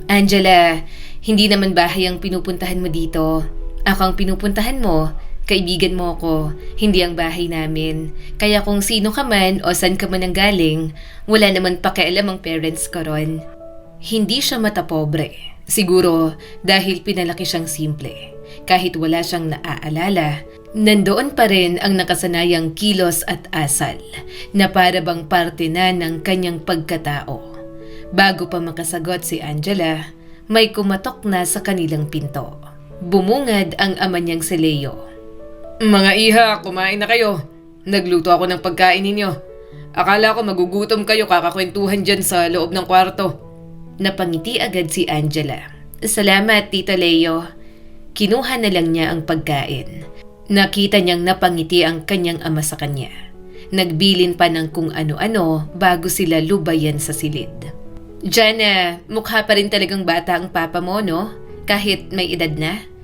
Angela, hindi naman bahay ang pinupuntahan mo dito. Ako ang pinupuntahan mo. Kaibigan mo ko, hindi ang bahay namin. Kaya kung sino ka man o saan ka man ang galing, wala naman pakialam ang parents ko ron. Hindi siya matapobre. Siguro dahil pinalaki siyang simple. Kahit wala siyang naaalala, nandoon pa rin ang nakasanayang kilos at asal na para bang parte na ng kanyang pagkatao. Bago pa makasagot si Angela, may kumatok na sa kanilang pinto. Bumungad ang ama niyang si Leo. Mga iha, kumain na kayo. Nagluto ako ng pagkain ninyo. Akala ko magugutom kayo kakakwentuhan dyan sa loob ng kwarto. Napangiti agad si Angela. Salamat, Tito Leo. Kinuha na lang niya ang pagkain. Nakita niyang napangiti ang kanyang ama sa kanya. Nagbilin pa ng kung ano-ano bago sila lubayan sa silid. Jana, mukha pa rin talagang bata ang papa mo, no? Kahit may edad na?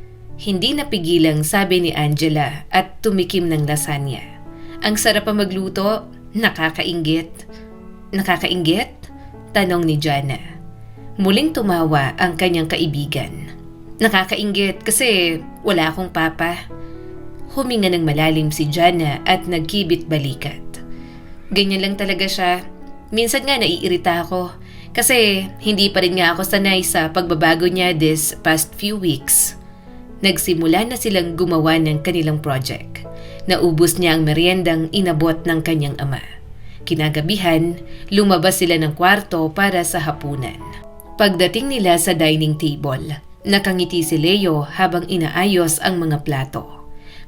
Hindi napigilang sabi ni Angela at tumikim ng lasagna. Ang sarap pa magluto, nakakainggit. Nakakainggit? Tanong ni Jana. Muling tumawa ang kanyang kaibigan. Nakakainggit kasi wala akong papa. Huminga ng malalim si Jana at nagkibit balikat. Ganyan lang talaga siya. Minsan nga naiirita ako kasi hindi pa rin nga ako sanay sa pagbabago niya this past few weeks. Nagsimula na silang gumawa ng kanilang project. Naubos niya ang meriendang inabot ng kanyang ama. Kinagabihan, lumabas sila ng kwarto para sa hapunan. Pagdating nila sa dining table, nakangiti si Leo habang inaayos ang mga plato.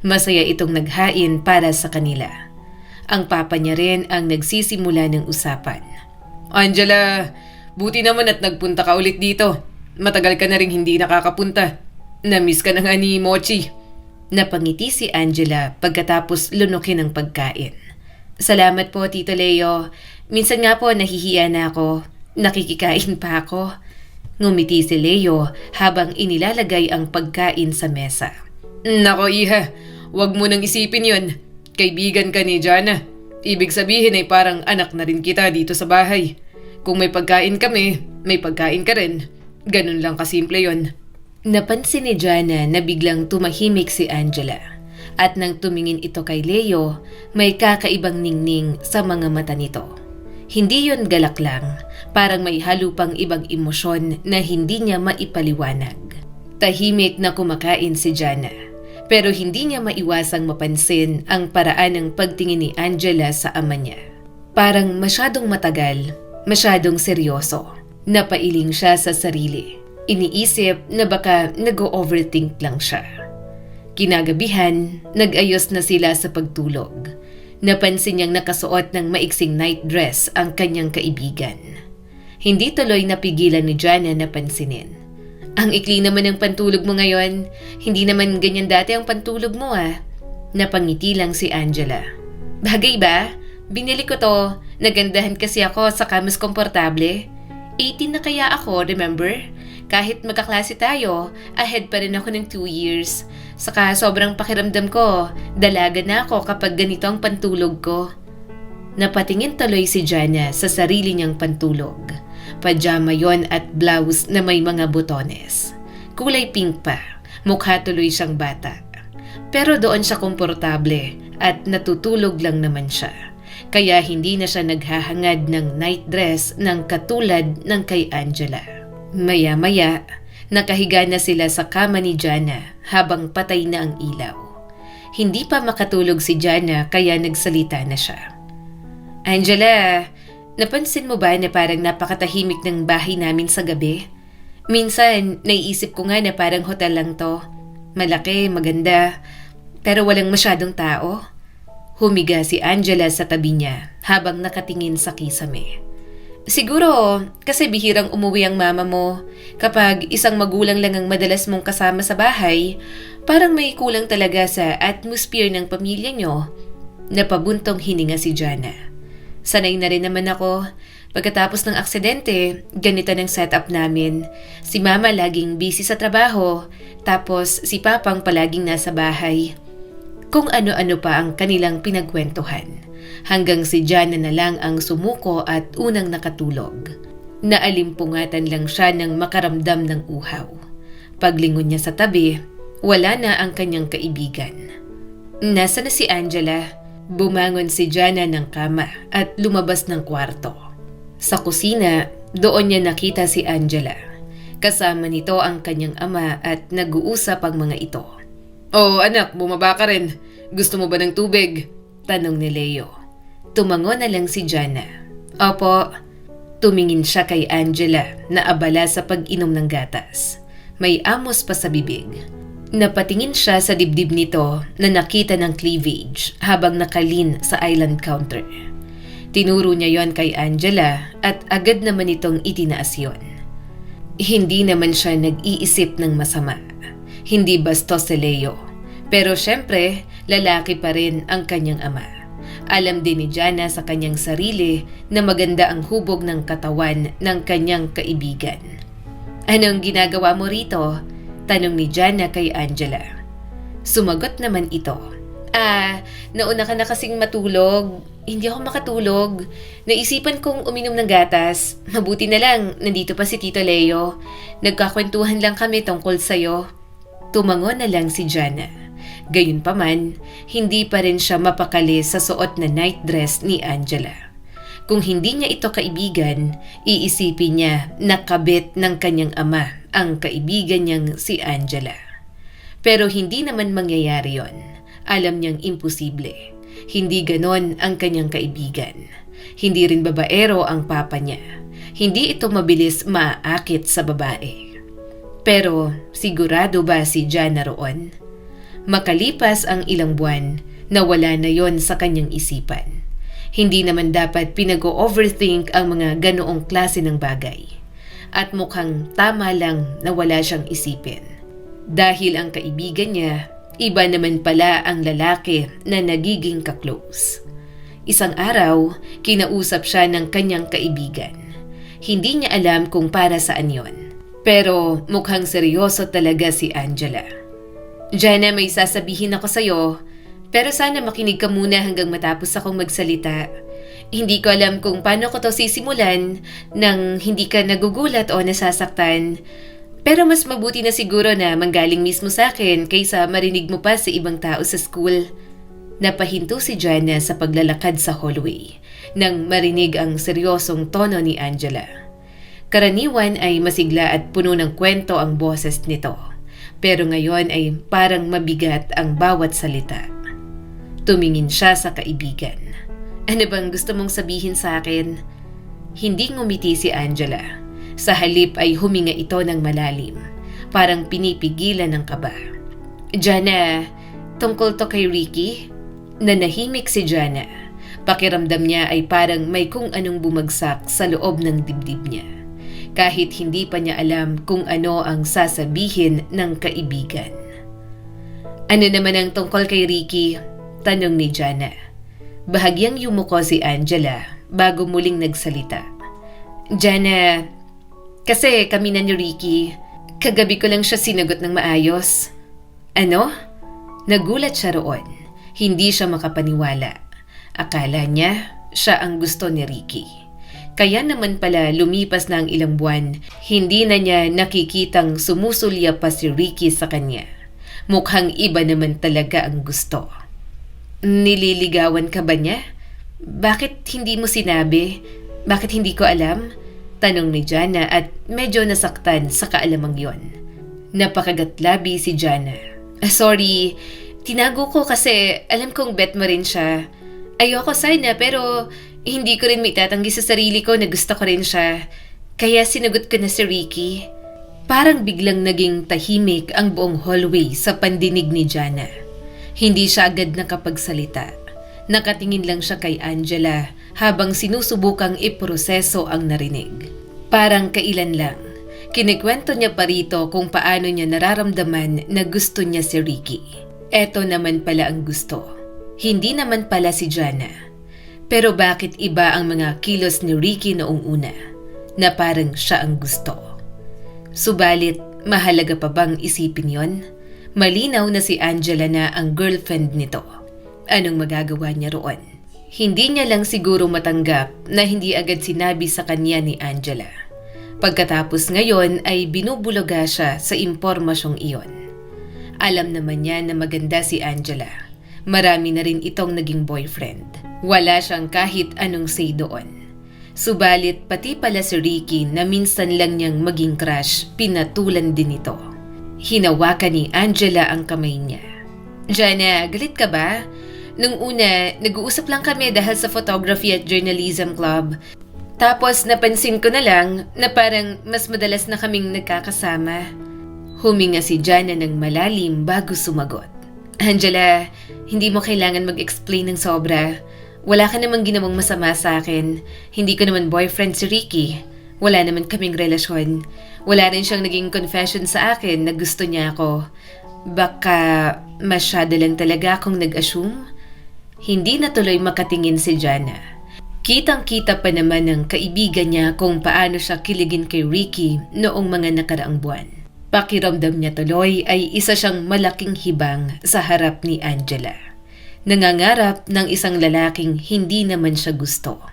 Masaya itong naghain para sa kanila. Ang papa niya rin ang nagsisimula ng usapan. Angela, buti naman at nagpunta ka ulit dito. Matagal ka na rin hindi nakakapunta. Na-miss ka na nga ni Mochi. Napangiti si Angela pagkatapos lunukin ang pagkain. Salamat po, Tito Leo. Minsan nga po nahihiya na ako. Nakikikain pa ako. Ngumiti si Leo habang inilalagay ang pagkain sa mesa. Nako iha, wag mo nang isipin yon. Kaibigan ka ni Jana. Ibig sabihin ay parang anak na rin kita dito sa bahay. Kung may pagkain kami, may pagkain ka rin. Ganun lang kasimple yon. Napansin ni Jana na biglang tumahimik si Angela. At nang tumingin ito kay Leo, may kakaibang ningning sa mga mata nito. Hindi yon galak lang, parang may halo pang ibang emosyon na hindi niya maipaliwanag. Tahimik na kumakain si Jana, pero hindi niya maiwasang mapansin ang paraan ng pagtingin ni Angela sa ama niya. Parang masyadong matagal, masyadong seryoso. Napailing siya sa sarili. Iniisip na baka nag-overthink lang siya. Kinagabihan, nag-ayos na sila sa pagtulog. Napansin niyang nakasuot ng maiksing night dress ang kanyang kaibigan. Hindi tuloy napigilan ni Jana na pansinin. Ang ikli naman ng pantulog mo ngayon. Hindi naman ganyan dati ang pantulog mo ah. Napangiti lang si Angela. Bagay ba? Binili ko to. Nagandahan kasi ako saka mas komportable. 18 na kaya ako, remember? Kahit magkaklase tayo, ahead pa rin ako ng 2 years. Saka sobrang pakiramdam ko, dalaga na ako kapag ganito ang pantulog ko. Napatingin tuloy si Jana sa sarili niyang pantulog. Pajama yon at blouse na may mga butones. Kulay pink pa, mukha tuloy siyang bata. Pero doon siya komportable at natutulog lang naman siya. Kaya hindi na siya naghahangad ng night dress ng katulad ng kay Angela. Maya-maya, nakahiga na sila sa kama ni Jana habang patay na ang ilaw. Hindi pa makatulog si Jana kaya nagsalita na siya. Angela, napansin mo ba na parang napakatahimik ng bahay namin sa gabi? Minsan, naiisip ko nga na parang hotel lang to. Malaki, maganda, pero walang masyadong tao. Humiga si Angela sa tabi niya habang nakatingin sa kisame. Siguro, kasi bihirang umuwi ang mama mo. Kapag isang magulang lang ang madalas mong kasama sa bahay, parang may kulang talaga sa atmosphere ng pamilya niyo. Napabuntong hininga si Jana. Sanay na rin naman ako. Pagkatapos ng aksidente, ganito ng setup namin. Si mama laging busy sa trabaho, tapos si papang palaging nasa bahay. Kung ano-ano pa ang kanilang pinagkwentuhan. Hanggang si Jana na lang ang sumuko at unang nakatulog. Naalimpungatan lang siya nang makaramdam ng uhaw. Paglingon niya sa tabi, wala na ang kanyang kaibigan. Nasa na si Angela? Bumangon si Jana ng kama at lumabas ng kwarto. Sa kusina, doon niya nakita si Angela. Kasama nito ang kanyang ama at nag-uusap ang mga ito. Oh anak, bumaba ka rin. Gusto mo ba ng tubig? Tanong ni Leo. Tumango na lang si Jana. Opo. Tumingin siya kay Angela na abala sa pag-inom ng gatas. May amos pa sa bibig. Napatingin siya sa dibdib nito na nakita ng cleavage habang nakalin sa island counter. Tinuro niya yon kay Angela at agad naman itong itinaas yon. Hindi naman siya nag-iisip ng masama. Hindi bastos si Leo. Pero syempre, lalaki pa rin ang kanyang ama. Alam din ni Jana sa kanyang sarili na maganda ang hubog ng katawan ng kanyang kaibigan. Anong ginagawa mo rito? Tanong ni Jana kay Angela. Sumagot naman ito. Nauna ka na kasing matulog. Hindi ako makatulog. Naisipan kong uminom ng gatas. Mabuti na lang, nandito pa si Tito Leo. Nagkakwentuhan lang kami tungkol sa'yo. Tumango na lang si Jana. Gayunpaman, hindi pa rin siya mapakali sa suot na night dress ni Angela. Kung hindi niya ito kaibigan, iisipin niya na kabit ng kanyang ama ang kaibigan niyang si Angela. Pero hindi naman mangyayari yon. Alam niyang imposible. Hindi ganon ang kanyang kaibigan. Hindi rin babaero ang papa niya. Hindi ito mabilis maaakit sa babae. Pero sigurado ba si Jana roon? Makalipas ang ilang buwan, nawala na yon sa kanyang isipan. Hindi naman dapat pinag-overthink ang mga ganoong klase ng bagay. At mukhang tama lang na wala siyang isipin. Dahil ang kaibigan niya, iba naman pala ang lalaki na nagiging ka-close. Isang araw, kinausap siya ng kanyang kaibigan. Hindi niya alam kung para saan yon. Pero mukhang seryoso talaga si Angela. Jana, may sasabihin ako sa'yo. Pero sana makinig ka muna hanggang matapos akong magsalita. Hindi ko alam kung paano ko to sisimulan nang hindi ka nagugulat o nasasaktan. Pero mas mabuti na siguro na manggaling mismo sa akin kaysa marinig mo pa sa ibang tao sa school. Napahinto si Jana sa paglalakad sa hallway nang marinig ang seryosong tono ni Angela. Karaniwan ay masigla at puno ng kwento ang boses nito. Pero ngayon ay parang mabigat ang bawat salita. Tumingin siya sa kaibigan. Ano bang gusto mong sabihin sa akin? Hindi ngumiti si Angela. Sa halip ay huminga ito ng malalim. Parang pinipigilan ng kaba. Jana, tungkol to kay Ricky? Nanahimik si Jana. Pakiramdam niya ay parang may kung anong bumagsak sa loob ng dibdib niya. kahit hindi pa niya alam kung ano ang sasabihin ng kaibigan. Ano naman ang tungkol kay Ricky? Tanong ni Jana. Bahagyang yumuko si Angela bago muling nagsalita. Jana, kasi kami na ni Ricky. Kagabi ko lang siya sinagot ng maayos. Ano? Nagulat siya roon. Hindi siya makapaniwala. Akala niya siya ang gusto ni Ricky. Kaya naman pala lumipas na ang ilang buwan, hindi na niya nakikitang sumusulya pa si Ricky sa kanya. Mukhang iba naman talaga ang gusto. Nililigawan ka ba niya? Bakit hindi mo sinabi? Bakit hindi ko alam? Tanong ni Jana at medyo nasaktan sa kaalamang yon. Napakagatlabi si Jana. Sorry, tinago ko kasi alam kong bet mo rin siya. Ayoko sana pero hindi ko rin maitatanggi sa sarili ko na gusto ko rin siya. Kaya sinagot ko na si Ricky. Parang biglang naging tahimik ang buong hallway sa pandinig ni Jana. Hindi siya agad nakapagsalita. Nakatingin lang siya kay Angela habang sinusubukang iproseso ang narinig. Parang kailan lang. Kinikwento niya pa rito kung paano niya nararamdaman na gusto niya si Ricky. Eto naman pala ang gusto. Hindi naman pala si Jana. Pero bakit iba ang mga kilos ni Ricky noong una? Na parang siya ang gusto. Subalit, mahalaga pa bang isipin yon? Malinaw na si Angela na ang girlfriend nito. Anong magagawa niya roon? Hindi niya lang siguro matanggap na hindi agad sinabi sa kanya ni Angela. Pagkatapos ngayon ay binubulaga siya sa impormasyong iyon. Alam naman niya na maganda si Angela. Marami na rin itong naging boyfriend. Wala siyang kahit anong say doon. Subalit pati pala si Ricky na minsan lang niyang maging crush, pinatulan din ito. Hinawakan ni Angela ang kamay niya. Jana, galit ka ba? Nung una, nag-uusap lang kami dahil sa photography at journalism club. Tapos napansin ko na lang na parang mas madalas na kaming nagkakasama. Huminga si Jana ng malalim bago sumagot. Angela, hindi mo kailangan mag-explain ng sobra. Wala ka namang ginawang masama sa akin. Hindi ko naman boyfriend si Ricky. Wala naman kaming relasyon. Wala rin siyang naging confession sa akin na gusto niya ako. Baka masyado lang talaga akong nag-assume? Hindi na tuloy makatingin si Jana. Kitang-kita pa naman ng kaibigan niya kung paano siya kiligin kay Ricky noong mga nakaraang buwan. Pakiramdam niya tuloy ay isa siyang malaking hibang sa harap ni Angela. Nangangarap ng isang lalaking hindi naman siya gusto.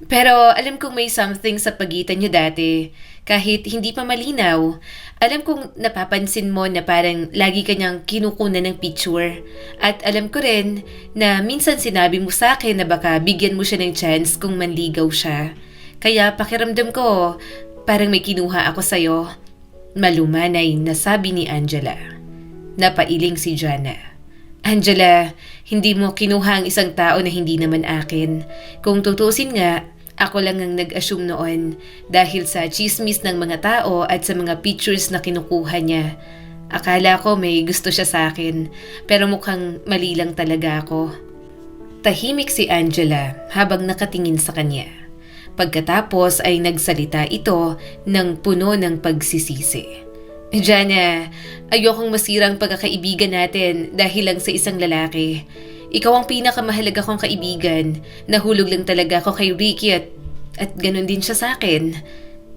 Pero alam kong may something sa pagitan niyo dati, kahit hindi pa malinaw. Alam kong napapansin mo na parang lagi kanyang kinukunan ng picture. At alam ko rin na minsan sinabi mo sa akin na baka bigyan mo siya ng chance kung manligaw siya. Kaya pakiramdam ko, parang may kinuha ako sa'yo. Malumanay na sabi ni Angela. Napailing si Jana. Angela, hindi mo kinuha ang isang tao na hindi naman akin. Kung tutusin nga, ako lang ang nag-assume noon dahil sa chismis ng mga tao at sa mga pictures na kinukuha niya. Akala ko may gusto siya sa akin, pero mukhang mali lang talaga ako. Tahimik si Angela habang nakatingin sa kanya. Pagkatapos ay nagsalita ito ng puno ng pagsisisi. Jana, ayokong masira ang pagkakaibigan natin dahil lang sa isang lalaki. Ikaw ang pinakamahalaga kong kaibigan. Nahulog lang talaga ako kay Ricky at ganun din siya sa akin.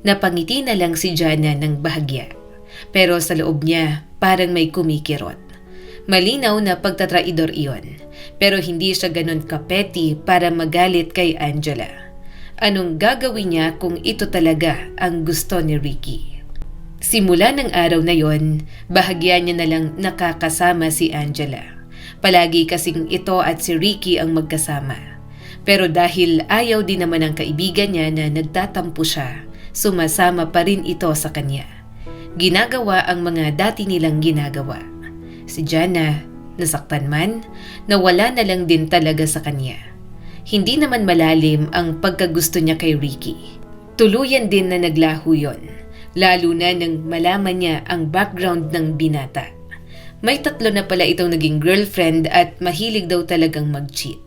Napangiti na lang si Jana ng bahagya. Pero sa loob niya, parang may kumikirot. Malinaw na pagtatraidor iyon. Pero hindi siya ganun kapeti para magalit kay Angela. Anong gagawin niya kung ito talaga ang gusto ni Ricky? Simula ng araw na yon, bahagya niya na lang nakakasama si Angela. Palagi kasing ito at si Ricky ang magkasama. Pero dahil ayaw din naman ang kaibigan niya na nagtatampo siya, sumasama pa rin ito sa kanya. Ginagawa ang mga dati nilang ginagawa. Si Jana, nasaktan man, nawala na lang din talaga sa kanya. Hindi naman malalim ang pagkagusto niya kay Ricky. Tuluyan din na naglaho yon. Lalo na nang malaman niya ang background ng binata. May 3 na pala itong naging girlfriend at mahilig daw talagang mag-cheat.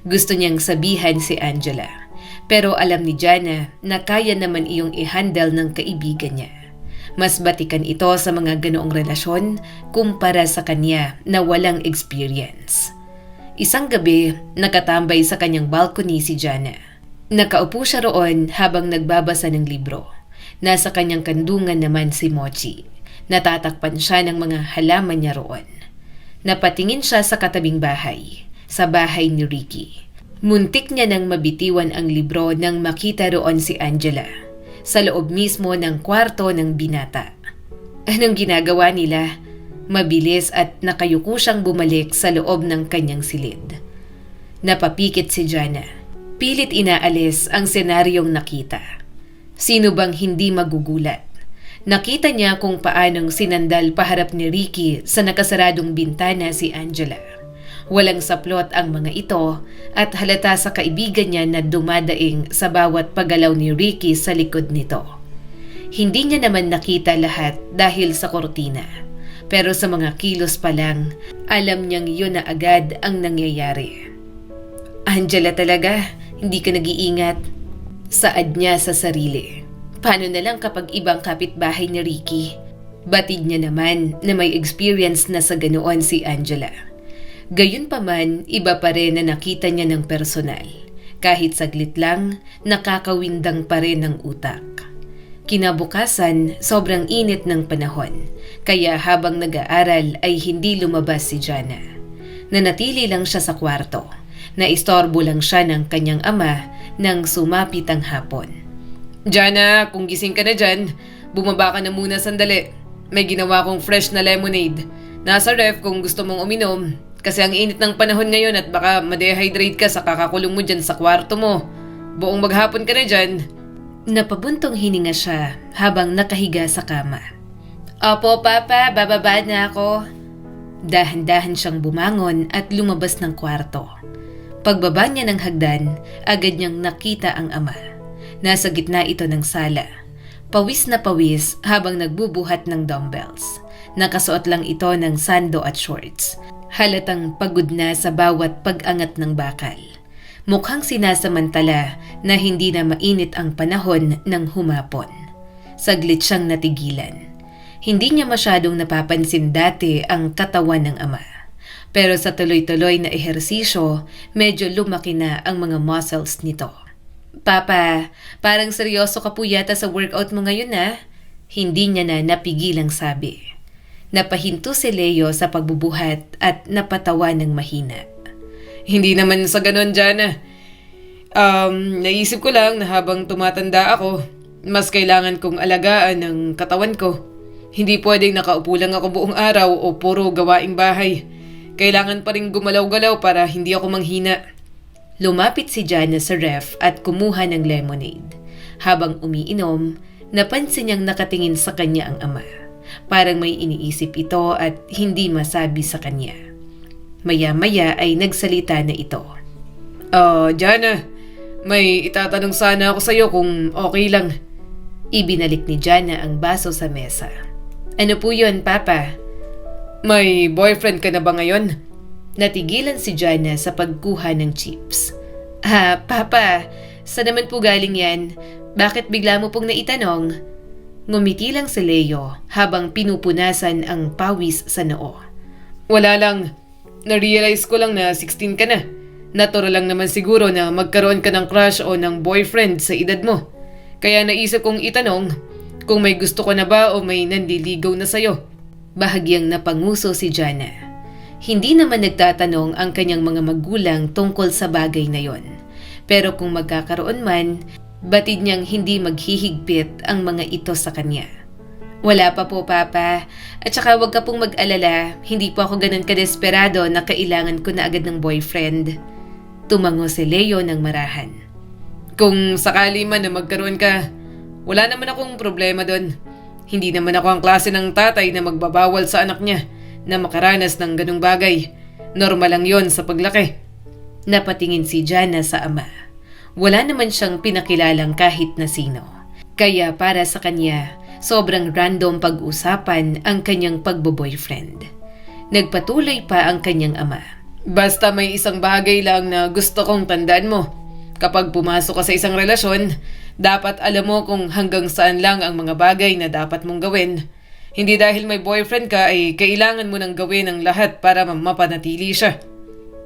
Gusto niyang sabihan si Angela. Pero alam ni Jana na kaya naman iyong i-handle ng kaibigan niya. Mas batikan ito sa mga ganoong relasyon kumpara sa kanya na walang experience. Isang gabi, nakatambay sa kanyang balcony si Jana. Nakaupo siya roon habang nagbabasa ng libro. Nasa kanyang kandungan naman si Mochi. Natatakpan siya ng mga halaman niya roon. Napatingin siya sa katabing bahay, sa bahay ni Ricky. Muntik niya nang mabitiwan ang libro nang makita roon si Angela, sa loob mismo ng kwarto ng binata. Anong ginagawa nila? Mabilis at nakayuko siyang bumalik sa loob ng kanyang silid. Napapikit si Jana. Pilit inaalis ang senaryong nakita. Sino bang hindi magugulat? Nakita niya kung paanong sinandal paharap ni Ricky sa nakasaradong bintana si Angela. Walang saplot ang mga ito at halata sa kaibigan niya na dumadaing sa bawat paggalaw ni Ricky sa likod nito. Hindi niya naman nakita lahat dahil sa kortina. Pero sa mga kilos pa lang, alam niyang yun na agad ang nangyayari. Angela talaga, hindi ka nag-iingat. Saad niya sa sarili. Paano na lang kapag ibang kapitbahay ni Ricky? Batid niya naman na may experience na sa ganoon si Angela. Gayunpaman, iba pa rin na nakita niya ng personal. Kahit saglit lang, nakakawindang pa rin ang utak. Kinabukasan, sobrang init ng panahon, kaya habang nag-aaral ay hindi lumabas si Jana. Nanatili lang siya sa kwarto. Naistorbo lang siya ng kanyang ama nang sumapit ang hapon. Jana, kung gising ka na dyan, bumaba ka na muna sandali. May ginawa kong fresh na lemonade. Nasa ref kung gusto mong uminom. Kasi ang init ng panahon ngayon at baka ma-dehydrate ka sa kakakulong mo dyan sa kwarto mo. Buong maghapon ka na dyan. Napabuntong hininga siya habang nakahiga sa kama. Opo, Papa, bababa na ako. Dahan-dahan siyang bumangon at lumabas ng kwarto. Pagbaba niya ng hagdan, agad niyang nakita ang ama. Nasa gitna ito ng sala. Pawis na pawis habang nagbubuhat ng dumbbells. Nakasuot lang ito ng sando at shorts. Halatang pagod na sa bawat pag-angat ng bakal. Mukhang sinasamantala na hindi na mainit ang panahon ng humapon. Saglit siyang natigilan. Hindi niya masyadong napapansin dati ang katawan ng ama. Pero sa tuloy-tuloy na ehersisyo, medyo lumaki na ang mga muscles nito. Papa, parang seryoso ka po yata sa workout mo ngayon ha? Hindi niya na napigilang sabi. Napahinto si Leo sa pagbubuhat at napatawa ng mahina. Hindi naman sa ganon, Jana. Naisip ko lang na habang tumatanda ako, mas kailangan kong alagaan ng katawan ko. Hindi pwedeng nakaupo lang ako buong araw o puro gawaing bahay. Kailangan pa rin gumalaw-galaw para hindi ako manghina. Lumapit si Jana sa ref at kumuha ng lemonade. Habang umiinom, napansin niyang nakatingin sa kanya ang ama. Parang may iniisip ito at hindi masabi sa kanya. Maya-maya ay nagsalita na ito. Jana, may itatanong sana ako sa'yo kung okay lang. Ibinalik ni Jana ang baso sa mesa. Ano po yun, Papa? May boyfriend ka na ba ngayon? Natigilan si Jana sa pagkuha ng chips. Papa, saan naman po galing yan? Bakit bigla mo pong naitanong? Ngumiti lang si Leo habang pinupunasan ang pawis sa noo. Wala lang. Na-realize ko lang na 16 ka na. Natural lang naman siguro na magkaroon ka ng crush o ng boyfriend sa edad mo. Kaya naisip kong itanong kung may gusto ko na ba o may nandiligaw na sa'yo. Bahagyang napanguso si Jana. Hindi naman nagtatanong ang kanyang mga magulang tungkol sa bagay na yon. Pero kung magkakaroon man, batid niyang hindi maghihigpit ang mga ito sa kanya. Wala pa po, Papa. At saka wag ka pong mag-alala, hindi po ako ganun kadesperado na kailangan ko na agad ng boyfriend. Tumango si Leo ng marahan. Kung sakali man na magkaroon ka, wala naman akong problema doon. Hindi naman ako ang klase ng tatay na magbabawal sa anak niya na makaranas ng ganung bagay. Normal lang yon sa paglaki. Napatingin si Jana sa ama. Wala naman siyang pinakilalang kahit na sino. Kaya para sa kanya, sobrang random pag-usapan ang kanyang pagbo-boyfriend. Nagpatuloy pa ang kanyang ama. Basta may isang bagay lang na gusto kong tandaan mo. Kapag pumasok ka sa isang relasyon, dapat alam mo kung hanggang saan lang ang mga bagay na dapat mong gawin. Hindi dahil may boyfriend ka ay kailangan mo nang gawin ang lahat para mapanatili siya.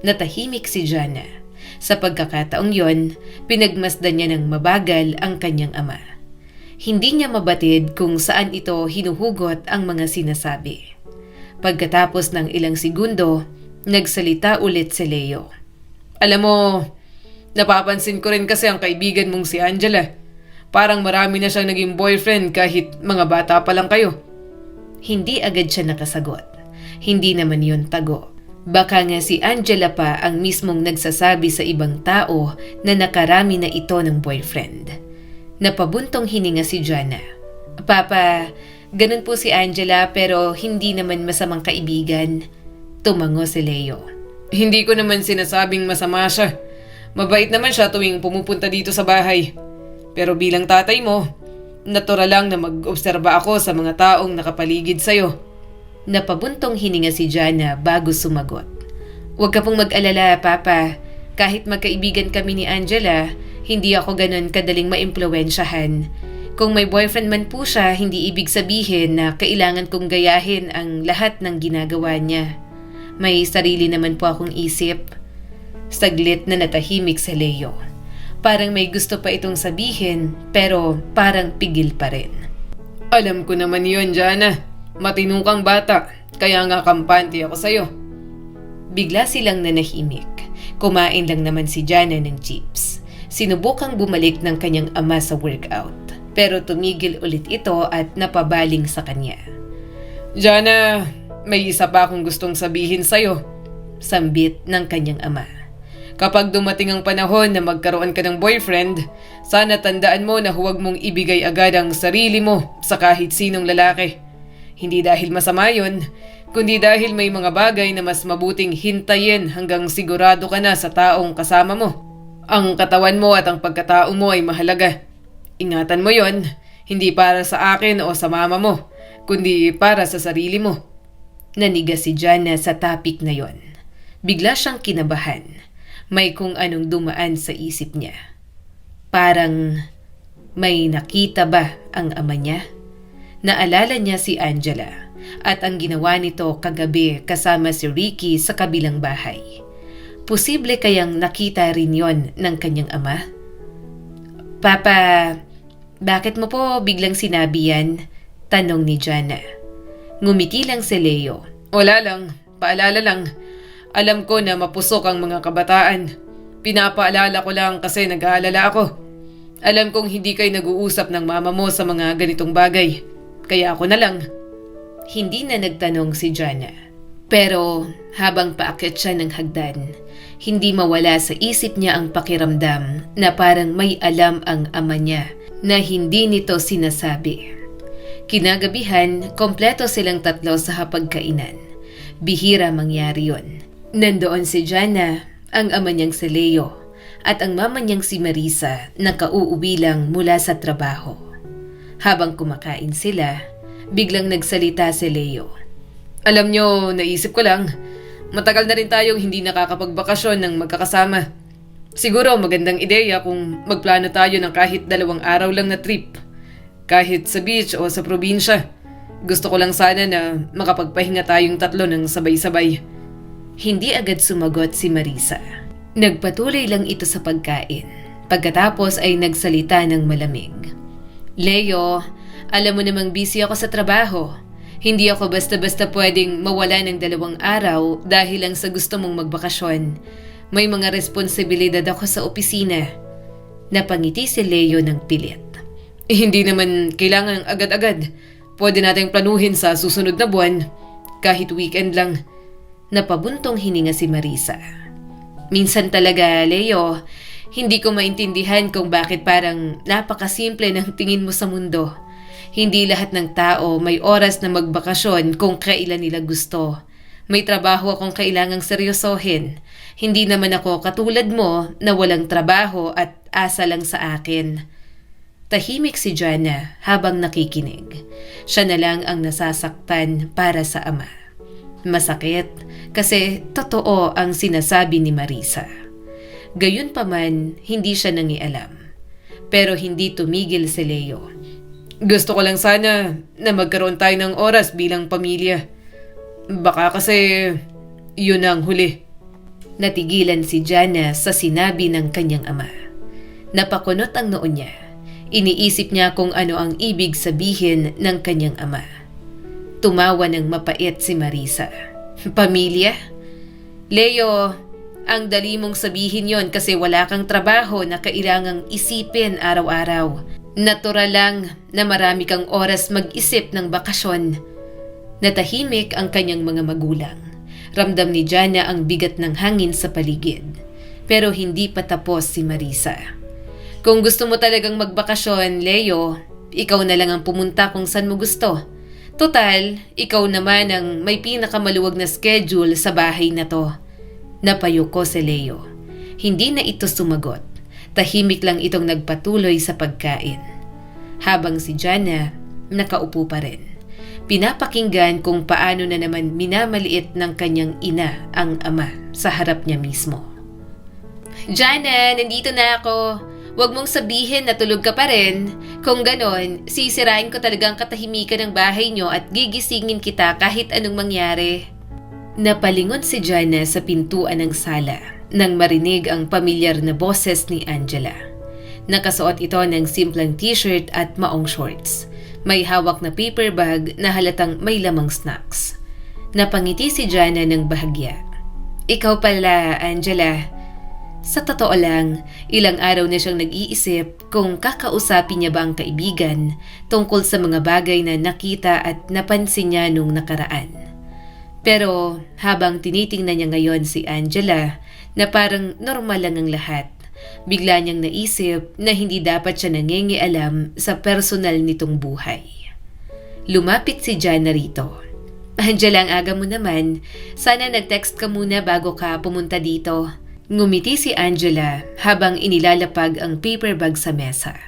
Natahimik si Jana. Sa pagkakataong yon, pinagmasdan niya ng mabagal ang kanyang ama. Hindi niya mabatid kung saan ito hinuhugot ang mga sinasabi. Pagkatapos ng ilang segundo, nagsalita ulit si Leo. Alam mo, napapansin ko rin kasi ang kaibigan mong si Angela. Parang marami na siyang naging boyfriend kahit mga bata pa lang kayo. Hindi agad siya nakasagot. Hindi naman yon tago. Baka nga si Angela pa ang mismong nagsasabi sa ibang tao na nakarami na ito ng boyfriend. Napabuntong hininga si Jana. Papa, ganun po si Angela pero hindi naman masamang kaibigan. Tumango si Leo. Hindi ko naman sinasabing masama siya. Mabait naman siya tuwing pumupunta dito sa bahay. Pero bilang tatay mo, natural lang na mag-obserba ako sa mga taong nakapaligid sa'yo. Napabuntong hininga si Jana bago sumagot. Huwag ka pong mag-alala, Papa. Kahit magkaibigan kami ni Angela, hindi ako ganun kadaling maimpluwensyahan. Kung may boyfriend man po siya, hindi ibig sabihin na kailangan kong gayahin ang lahat ng ginagawa niya. May sarili naman po akong isip. Saglit na natahimik si Leo. Parang may gusto pa itong sabihin, pero parang pigil pa rin. Alam ko naman yun, Jana. Matino kang bata, kaya nga kampante ako sa'yo. Bigla silang nanahimik. Kumain lang naman si Jana ng chips. Sinubukang bumalik ng kanyang ama sa workout, pero tumigil ulit ito at napabaling sa kanya. Jana, may isa pa akong gustong sabihin sa'yo. Sambit ng kanyang ama. Kapag dumating ang panahon na magkaroon ka ng boyfriend, sana tandaan mo na huwag mong ibigay agad ang sarili mo sa kahit sinong lalaki. Hindi dahil masama yun, kundi dahil may mga bagay na mas mabuting hintayin hanggang sigurado ka na sa taong kasama mo. Ang katawan mo at ang pagkatao mo ay mahalaga. Ingatan mo yon, hindi para sa akin o sa mama mo, kundi para sa sarili mo. Naniga si Jana sa topic na yon. Bigla siyang kinabahan. May kung anong dumaan sa isip niya. Parang may nakita ba ang ama niya? Naalala niya si Angela at ang ginawa nito kagabi kasama si Ricky sa kabilang bahay. Posible kayang nakita rin yon ng kanyang ama? Papa, bakit mo po biglang sinabi yan? Tanong ni Jana. Ngumiti lang si Leo. Wala lang, paalala lang. Alam ko na mapusok ang mga kabataan. Pinapaalala ko lang kasi nag-aalala ako. Alam kong hindi kayo nag-uusap ng mama mo sa mga ganitong bagay. Kaya ako na lang. Hindi na nagtanong si Jana. Pero habang paakyat siya ng hagdan, hindi mawala sa isip niya ang pakiramdam na parang may alam ang ama niya na hindi nito sinasabi. Kinagabihan, kompleto silang tatlo sa hapagkainan. Bihira mangyari yon. Nandoon si Jana, ang ama niyang si Leo, at ang mama niyang si Marisa na kauuwi lang mula sa trabaho. Habang kumakain sila, biglang nagsalita si Leo. Alam nyo, naisip ko lang, matagal na rin tayong hindi nakakapagbakasyon ng magkakasama. Siguro magandang ideya kung magplano tayo ng kahit 2 araw lang na trip. Kahit sa beach o sa probinsya. Gusto ko lang sana na makapagpahinga tayong 3 ng sabay-sabay. Hindi agad sumagot si Marisa. Nagpatuloy lang ito sa pagkain. Pagkatapos ay nagsalita ng malamig. Leo, alam mo namang busy ako sa trabaho. Hindi ako basta-basta pwedeng mawala ng 2 araw dahil lang sa gusto mong magbakasyon. May mga responsibilidad ako sa opisina. Napangiti si Leo ng pilit. Hindi naman kailangan agad-agad. Pwede nating planuhin sa susunod na buwan. Kahit weekend lang. Napabuntong hininga si Marisa. Minsan talaga, Leo, hindi ko maintindihan kung bakit parang napakasimple ng tingin mo sa mundo. Hindi lahat ng tao may oras na magbakasyon kung kailan nila gusto. May trabaho akong kailangang seryosohin. Hindi naman ako katulad mo na walang trabaho at asa lang sa akin. Tahimik si Jana habang nakikinig. Siya na lang ang nasasaktan para sa ama. Masakit kasi totoo ang sinasabi ni Marisa. Gayunpaman, hindi siya nangialam. Pero hindi tumigil si Leo. Gusto ko lang sana na magkaroon tayo ng oras bilang pamilya. Baka kasi yun ang huli. Natigilan si Jana sa sinabi ng kanyang ama. Napakunot ang noo niya. Iniisip niya kung ano ang ibig sabihin ng kanyang ama. Tumawa ng mapait si Marisa. Pamilya? Leo, ang dali mong sabihin yon kasi wala kang trabaho na kailangang isipin araw-araw. Natural lang na marami kang oras mag-isip ng bakasyon. Natahimik ang kanyang mga magulang. Ramdam ni Jana ang bigat ng hangin sa paligid. Pero hindi pa tapos si Marisa. Kung gusto mo talagang magbakasyon, Leo, ikaw na lang ang pumunta kung saan mo gusto. Total, ikaw naman ang may pinakamaluwag na schedule sa bahay na to. Napayuko si Leo. Hindi na ito sumagot. Tahimik lang itong nagpatuloy sa pagkain. Habang si Jana, nakaupo pa rin. Pinapakinggan kung paano na naman minamaliit ng kanyang ina ang ama sa harap niya mismo. Jana, nandito na ako. Huwag mong sabihin na tulog ka pa rin. Kung ganon, sisirain ko talagang katahimikan ng bahay niyo at gigisingin kita kahit anong mangyari. Napalingon si Jana sa pintuan ng sala nang marinig ang pamilyar na boses ni Angela. Nakasuot ito ng simpleng t-shirt at maong shorts. May hawak na paper bag na halatang may lamang snacks. Napangiti si Jana ng bahagya. Ikaw pala, Angela. Sa totoo lang, ilang araw na siyang nag-iisip kung kakausapin niya ba ang kaibigan tungkol sa mga bagay na nakita at napansin niya nung nakaraan. Pero habang tinitingnan niya ngayon si Angela na parang normal lang ang lahat, bigla niyang naisip na hindi dapat siya nangingialam sa personal nitong buhay. Lumapit si Jana rito. Angela, ang aga mo naman. Sana nag-text ka muna bago ka pumunta dito. Ngumiti si Angela habang inilalapag ang paper bag sa mesa.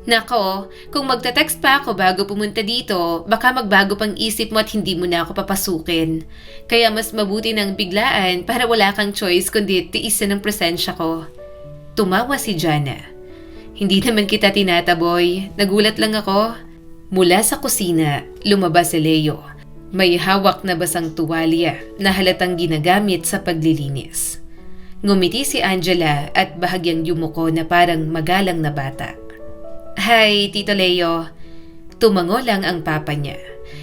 Nako, kung magta-text pa ako bago pumunta dito, baka magbago pang isip mo at hindi mo na ako papasukin. Kaya mas mabuti ng biglaan para wala kang choice kundi tiisin ang presensya ko. Tumawa si Jana. Hindi naman kita tinataboy, nagulat lang ako. Mula sa kusina, lumabas si Leo. May hawak na basang tuwalya na halatang ginagamit sa paglilinis. Ngumiti si Angela at bahagyang yumuko na parang magalang na bata. Hi, Tito Leo. Tumango lang ang papa niya.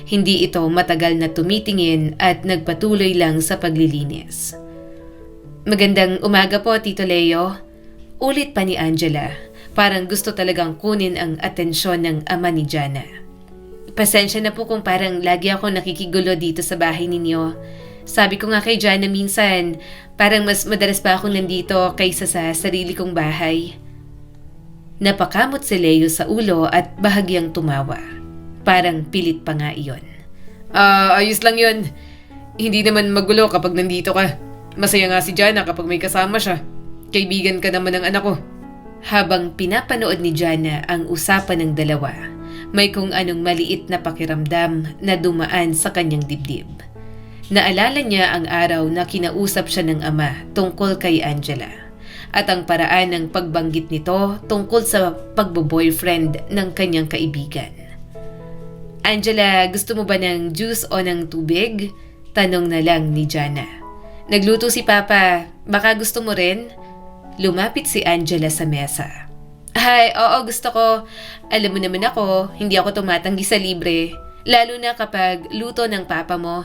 Hindi ito matagal na tumitingin at nagpatuloy lang sa paglilinis. Magandang umaga po, Tito Leo. Ulit pa ni Angela. Parang gusto talagang kunin ang atensyon ng ama ni Jana. Pasensya na po kung parang lagi ako nakikigulo dito sa bahay ninyo. Sabi ko nga kay Jana minsan, parang mas madalas pa akong nandito kaysa sa sarili kong bahay. Napakamot si Leo sa ulo at bahagyang tumawa. Parang pilit pa nga iyon. Ayos lang yun. Hindi naman magulo kapag nandito ka. Masaya nga si Jana kapag may kasama siya. Kaibigan ka naman ng anak ko. Habang pinapanood ni Jana ang usapan ng dalawa, may kung anong maliit na pakiramdam na dumaan sa kanyang dibdib. Naalala niya ang araw na kinausap siya ng ama tungkol kay Angela at ang paraan ng pagbanggit nito tungkol sa pagbo-boyfriend ng kanyang kaibigan. Angela, gusto mo ba ng juice o ng tubig? Tanong na lang ni Jana. Nagluto si Papa, baka gusto mo rin? Lumapit si Angela sa mesa. Ay, oo, gusto ko. Alam mo naman ako, hindi ako tumatanggi sa libre. Lalo na kapag luto ng papa mo.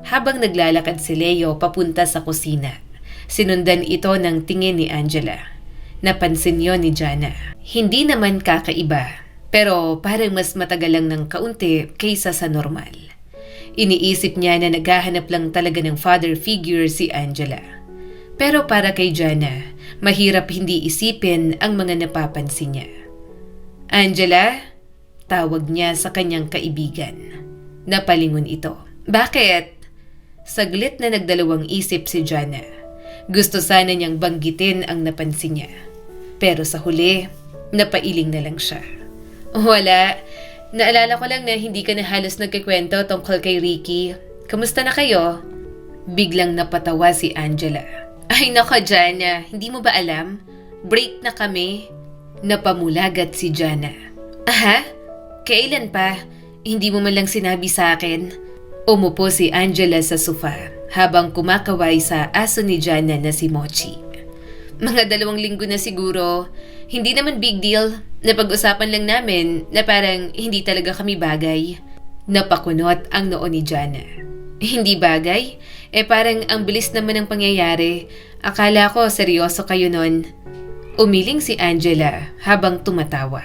Habang naglalakad si Leo papunta sa kusina, sinundan ito ng tingin ni Angela. Napansin yon ni Jana. Hindi naman kakaiba, pero parang mas matagal lang ng kaunti kaysa sa normal. Iniisip niya na naghahanap lang talaga ng father figure si Angela. Pero para kay Jana, mahirap hindi isipin ang mga napapansin niya. Angela? Tawag niya sa kanyang kaibigan. Napalingon ito. Bakit? Saglit na nagdalawang isip si Jana. Gusto sana niyang banggitin ang napansin niya. Pero sa huli, napailing na lang siya. Wala. Naalala ko lang na hindi ka na halos nagkikwento tungkol kay Ricky. Kamusta na kayo? Biglang napatawa si Angela. Ay nako, Jana, hindi mo ba alam? Break na kami. Napamulagat si Jana. Aha? Kailan pa? Hindi mo man lang sinabi sa akin. Umupo si Angela sa sofa habang kumakaway sa aso ni Jana na si Mochi. Mga 2 linggo na siguro. Hindi naman big deal. Napag-usapan lang namin na parang hindi talaga kami bagay. Napakunot ang noo ni Jana. Hindi bagay? Parang ang bilis naman ng pangyayari. Akala ko seryoso kayo nun. Umiling si Angela habang tumatawa.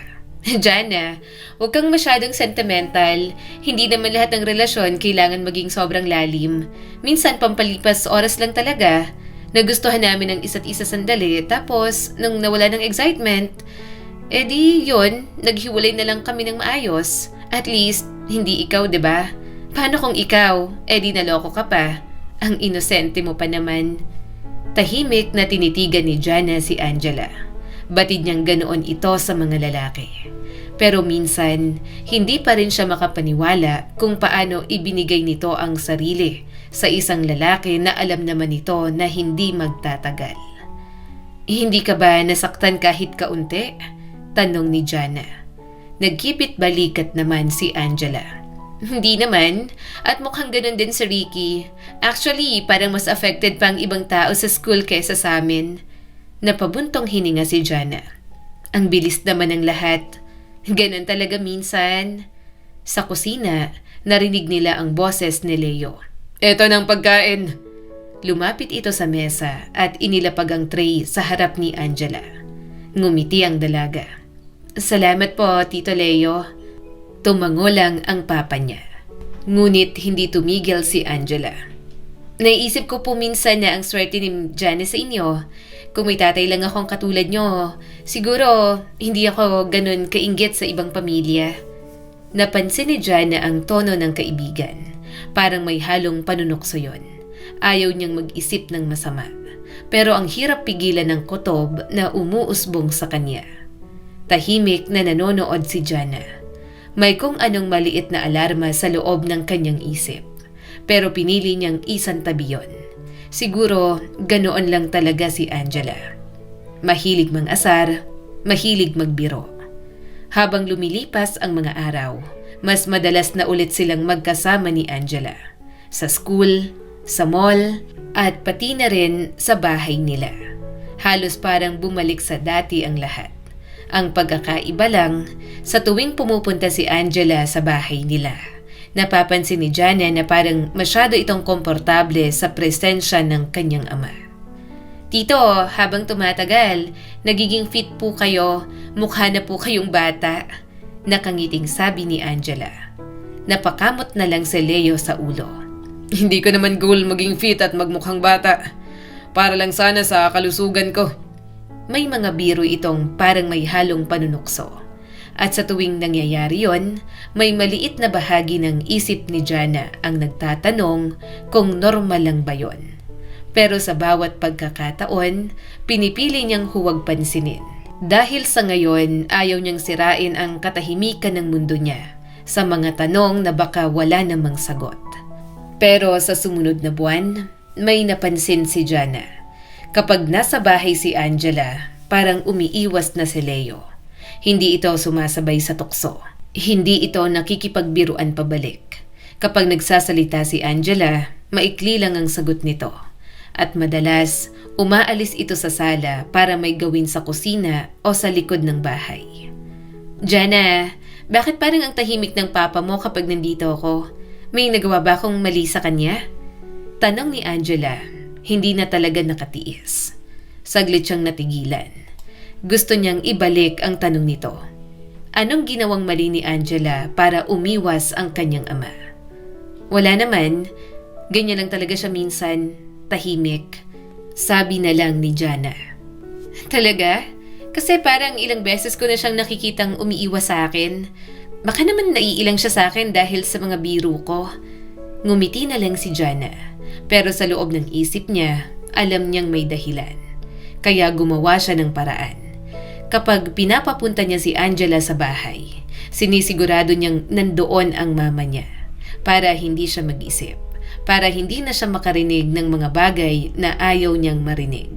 Jana, huwag kang masyadong sentimental. Hindi naman lahat ng relasyon kailangan maging sobrang lalim. Minsan pampalipas oras lang talaga. Nagustuhan namin ang isa't isa sandali, tapos nung nawala ng excitement, di yun, naghiwalay na lang kami ng maayos. At least, hindi ikaw, 'di ba? Paano kung ikaw, di naloko ka pa? Ang inosente mo pa naman. Tahimik na tinitigan ni Jana si Angela. Batid niyang ganoon ito sa mga lalaki. Pero minsan, hindi pa rin siya makapaniwala kung paano ibinigay nito ang sarili sa isang lalaki na alam naman nito na hindi magtatagal. Hindi ka ba nasaktan kahit kaunti? Tanong ni Jana. Nagkipit balikat naman si Angela. Hindi naman, at mukhang ganun din si Ricky. Actually, parang mas affected pa ang ibang tao sa school kaysa sa amin. Napabuntong hininga si Jana. Ang bilis naman ng lahat. Ganun talaga minsan. Sa kusina, narinig nila ang boses ni Leo. Eto ng pagkain. Lumapit ito sa mesa at inilapag ang tray sa harap ni Angela. Ngumiti ang dalaga. Salamat po, Tito Leo. Tumango lang ang papa niya. Ngunit hindi tumigil si Angela. Naiisip ko po minsan na ang swerte ni Jana sa inyo. Kung may tatay lang akong katulad nyo, siguro hindi ako ganun kainggit sa ibang pamilya. Napansin ni Jana ang tono ng kaibigan. Parang may halong panunokso yon. Ayaw niyang mag-isip ng masama. Pero ang hirap pigilan ng kutob na umuusbong sa kanya. Tahimik na nanonood si Jana. May kung anong maliit na alarma sa loob ng kanyang isip. Pero pinili niyang isantabi yon. Siguro ganoon lang talaga si Angela. Mahilig mang-asar, mahilig magbiro. Habang lumilipas ang mga araw, mas madalas na ulit silang magkasama ni Angela. Sa school, sa mall, at pati na rin sa bahay nila. Halos parang bumalik sa dati ang lahat. Ang pagkakaiba lang, sa tuwing pumupunta si Angela sa bahay nila, napapansin ni Jana na parang masyado itong komportable sa presensya ng kanyang ama. Tito, habang tumatagal, nagiging fit po kayo, mukha na po kayong bata. Nakangiting sabi ni Angela. Napakamot na lang si Leo sa ulo. Hindi ko naman goal maging fit at magmukhang bata. Para lang sana sa kalusugan ko. May mga biro itong parang may halong panunukso. At sa tuwing nangyayari yon, may maliit na bahagi ng isip ni Jana ang nagtatanong kung normal lang ba yon. Pero sa bawat pagkakataon, pinipili niyang huwag pansinin. Dahil sa ngayon, ayaw niyang sirain ang katahimikan ng mundo niya sa mga tanong na baka wala namang sagot. Pero sa sumunod na buwan, may napansin si Jana. Kapag nasa bahay si Angela, parang umiiwas na si Leo. Hindi ito sumasabay sa tukso. Hindi ito nakikipagbiruan pabalik. Kapag nagsasalita si Angela, maikli lang ang sagot nito. At madalas, umaalis ito sa sala para may gawin sa kusina o sa likod ng bahay. Jana, bakit parang ang tahimik ng papa mo kapag nandito ako? May nagawa ba akong mali sa kanya? Tanong ni Angela, hindi na talaga nakatiis. Saglit siyang natigilan. Gusto niyang ibalik ang tanong nito. Anong ginawang mali ni Angela para umiwas ang kanyang ama? Wala naman. Ganyan lang talaga siya minsan. Tahimik. Sabi na lang ni Jana. Talaga? Kasi parang ilang beses ko na siyang nakikitang umiiwas sa akin. Baka naman naiilang siya sa akin dahil sa mga biro ko. Ngumiti na lang si Jana. Pero sa loob ng isip niya, alam niyang may dahilan. Kaya gumawa siya ng paraan. Kapag pinapapunta niya si Angela sa bahay, sinisigurado niyang nandoon ang mama niya para hindi siya mag-isip. para hindi na siya makarinig ng mga bagay na ayaw niyang marinig.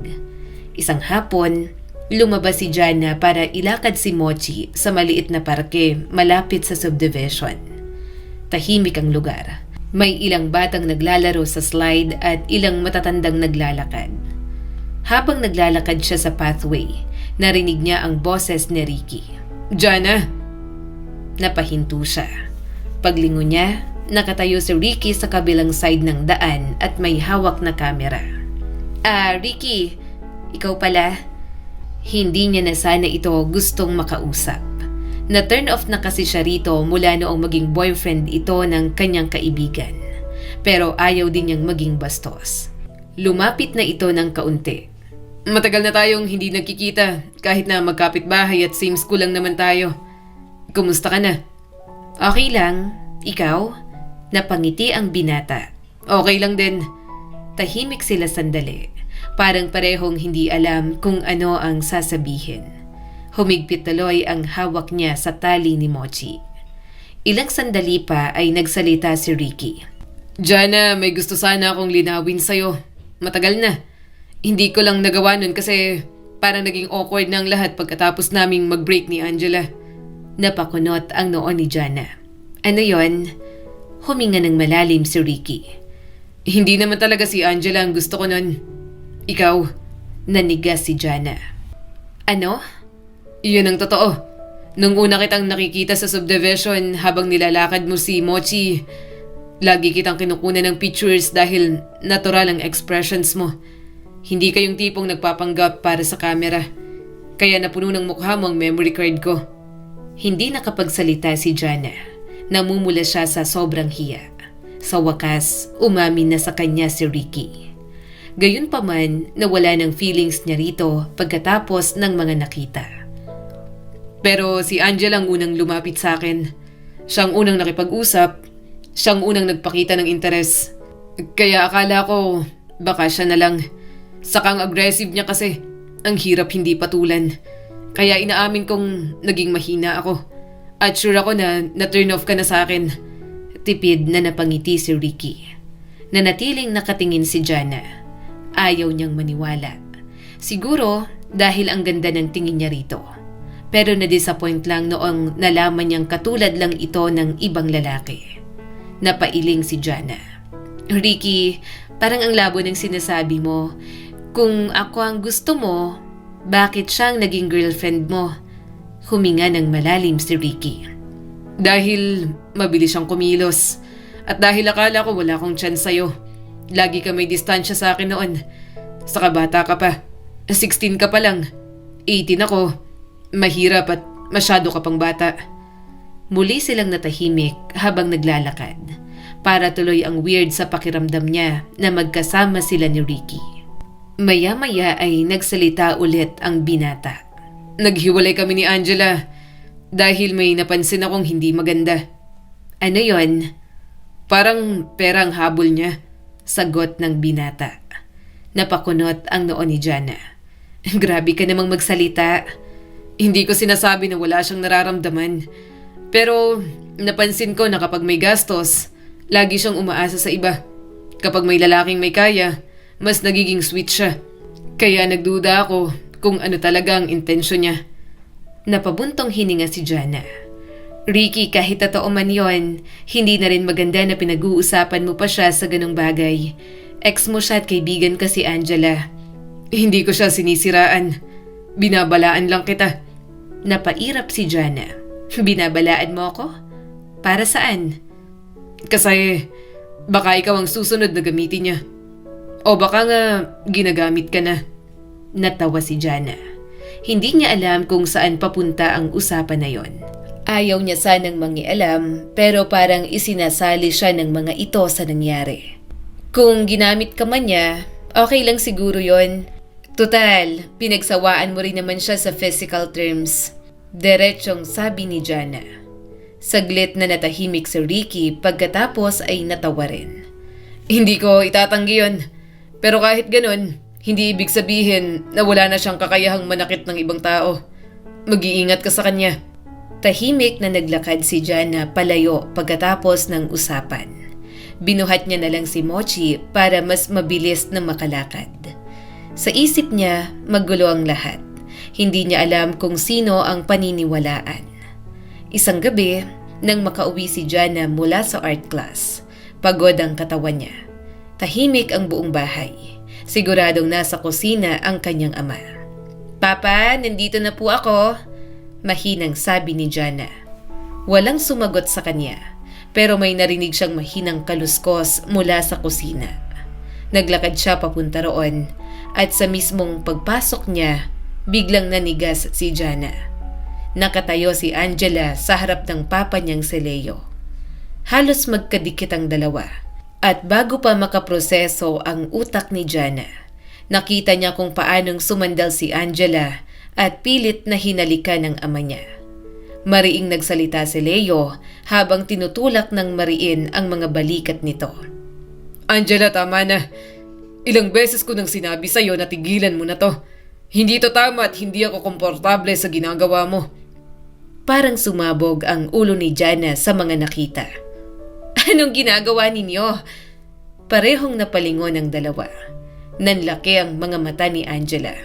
Isang hapon, lumabas si Jana para ilakad si Mochi sa maliit na parke malapit sa subdivision. Tahimik ang lugar. May ilang batang naglalaro sa slide at ilang matatandang naglalakad. Habang naglalakad siya sa pathway, narinig niya ang boses ni Ricky. Jana! Napahinto siya. Paglingon niya, nakatayo si Ricky sa kabilang side ng daan at may hawak na kamera. Ricky, ikaw pala? Hindi niya na sana ito gustong makausap. Na-turn off na kasi siya rito mula noong maging boyfriend ito ng kanyang kaibigan. Pero ayaw din niyang maging bastos. Lumapit na ito ng kaunti. Matagal na tayong hindi nagkikita kahit na magkapit-bahay at same school lang naman tayo. Kumusta ka na? Okay lang. Ikaw? Napangiti ang binata. Okay lang din. Tahimik sila sandali. Parang parehong hindi alam kung ano ang sasabihin. Humigpit tuloy ang hawak niya sa tali ni Mochi. Ilang sandali pa ay nagsalita si Ricky. Jana, may gusto sana akong linawin sa'yo. Matagal na. Hindi ko lang nagawa nun kasi parang naging awkward na ang lahat pagkatapos naming mag-break ni Angela. Napakunot ang noo ni Jana. Ano yon? Huminga ng malalim si Ricky. Hindi naman talaga si Angela ang gusto ko nun. Ikaw. Nanigas si Jana. Ano? Iyon ang totoo. Nung una kitang nakikita sa subdivision habang nilalakad mo si Mochi, lagi kitang kinukunan ng pictures dahil natural ang expressions mo. Hindi kayong tipong nagpapanggap para sa camera. Kaya napuno ng mukha mo ang memory card ko. Hindi nakapagsalita si Jana. Namumula siya sa sobrang hiya. Sa wakas, umamin na sa kanya si Ricky. Gayunpaman, nawala ng feelings niya rito pagkatapos ng mga nakita. Pero si Angela ang unang lumapit sa akin. Siyang unang nakipag-usap. Siyang unang nagpakita ng interes. Kaya akala ko, baka siya na lang. Sakang aggressive niya kasi. Ang hirap hindi patulan. Kaya inaamin kong naging mahina ako. At sure ako na na-turn off ka na sa akin. Tipid na napangiti si Ricky. Nanatiling nakatingin si Jana. Ayaw niyang maniwala. Siguro dahil ang ganda ng tingin niya rito. Pero na-disappoint lang noong nalaman niyang katulad lang ito ng ibang lalaki. Napailing si Jana. Ricky, parang ang labo ng sinasabi mo. Kung ako ang gusto mo, bakit siyang naging girlfriend mo? Huminga ng malalim si Ricky. Dahil mabilis siyang kumilos. At dahil akala ko wala akong chance sa'yo. Lagi ka may distansya sa akin noon. Saka bata ka pa. 16 ka pa lang. 18 ako. Mahirap at masyado ka pang bata. Muli silang natahimik habang naglalakad. Para tuloy ang weird sa pakiramdam niya na magkasama sila ni Ricky. Maya-maya ay nagsalita ulit ang binata. Naghiwalay kami ni Angela dahil may napansin akong hindi maganda. Ano yon? Parang perang habol niya. Sagot ng binata. Napakunot ang noo ni Jana. Grabe ka namang magsalita. Hindi ko sinasabi na wala siyang nararamdaman. Pero napansin ko na kapag may gastos, lagi siyang umaasa sa iba. Kapag may lalaking may kaya, mas nagiging sweet siya. Kaya nagduda ako kung ano talaga ang intensyon niya. Napabuntong hininga si Jana. Ricky, kahit totoo man yon, hindi na rin maganda na pinag-uusapan mo pa siya sa ganung bagay. Ex mo siya at kaibigan ka si Angela. Hindi ko siya sinisiraan. Binabalaan lang kita. Napairap si Jana. Binabalaan mo ako? Para saan? Kasi baka ikaw ang susunod na gamitin niya. O baka nga ginagamit ka na. Natawa si Jana. Hindi niya alam kung saan papunta ang usapan na yon. Ayaw niya sanang mangialam pero parang isinasali siya ng mga ito sa nangyari. Kung ginamit ka man niya, okay lang siguro yon. Total, pinagsawaan mo rin naman siya sa physical terms. Diretsyong sabi ni Jana. Saglit na natahimik si Ricky pagkatapos ay natawa rin. Hindi ko itatanggi yun. Pero kahit ganun, hindi ibig sabihin na wala na siyang kakayahang manakit ng ibang tao. Mag-iingat ka sa kanya. Tahimik na naglakad si Jana palayo pagkatapos ng usapan. Binuhat niya na lang si Mochi para mas mabilis na makalakad. Sa isip niya, magulo ang lahat. Hindi niya alam kung sino ang paniniwalaan. Isang gabi, nang makauwi si Jana mula sa art class, pagod ang katawan niya. Tahimik ang buong bahay. Siguradong nasa kusina ang kanyang ama. "Papa, nandito na po ako," mahinang sabi ni Jana. Walang sumagot sa kanya, pero may narinig siyang mahinang kaluskos mula sa kusina. Naglakad siya papunta roon at sa mismong pagpasok niya, biglang nanigas si Jana. Nakatayo si Angela sa harap ng papa niyang si Leo. Halos magkadikit ang dalawa. At bago pa makaproseso ang utak ni Jana, nakita niya kung paanong sumandal si Angela at pilit na hinalikan ng ama niya. Mariing nagsalita si Leo habang tinutulak ng mariin ang mga balikat nito. Angela, tama na. Ilang beses ko nang sinabi sa'yo na tigilan mo na to. Hindi to tama at hindi ako komportable sa ginagawa mo. Parang sumabog ang ulo ni Jana sa mga nakita. Anong ginagawa ninyo? Parehong napalingon ang dalawa. Nanlaki ang mga mata ni Angela.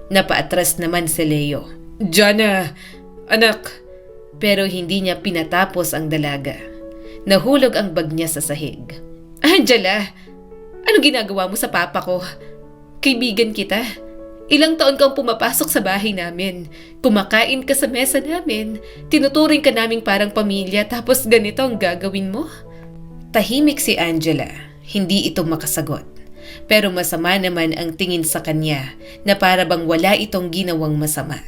Napaatras naman si Leo. Jana, anak. Pero hindi niya pinatapos ang dalaga. Nahulog ang bag niya sa sahig. Angela, anong ginagawa mo sa papa ko? Kaibigan kita. Ilang taon kang pumapasok sa bahay namin. Kumakain ka sa mesa namin. Tinuturing ka naming parang pamilya tapos ganito ang gagawin mo? Tahimik si Angela. Hindi ito makasagot. Pero masama naman ang tingin sa kanya na para bang wala itong ginawang masama.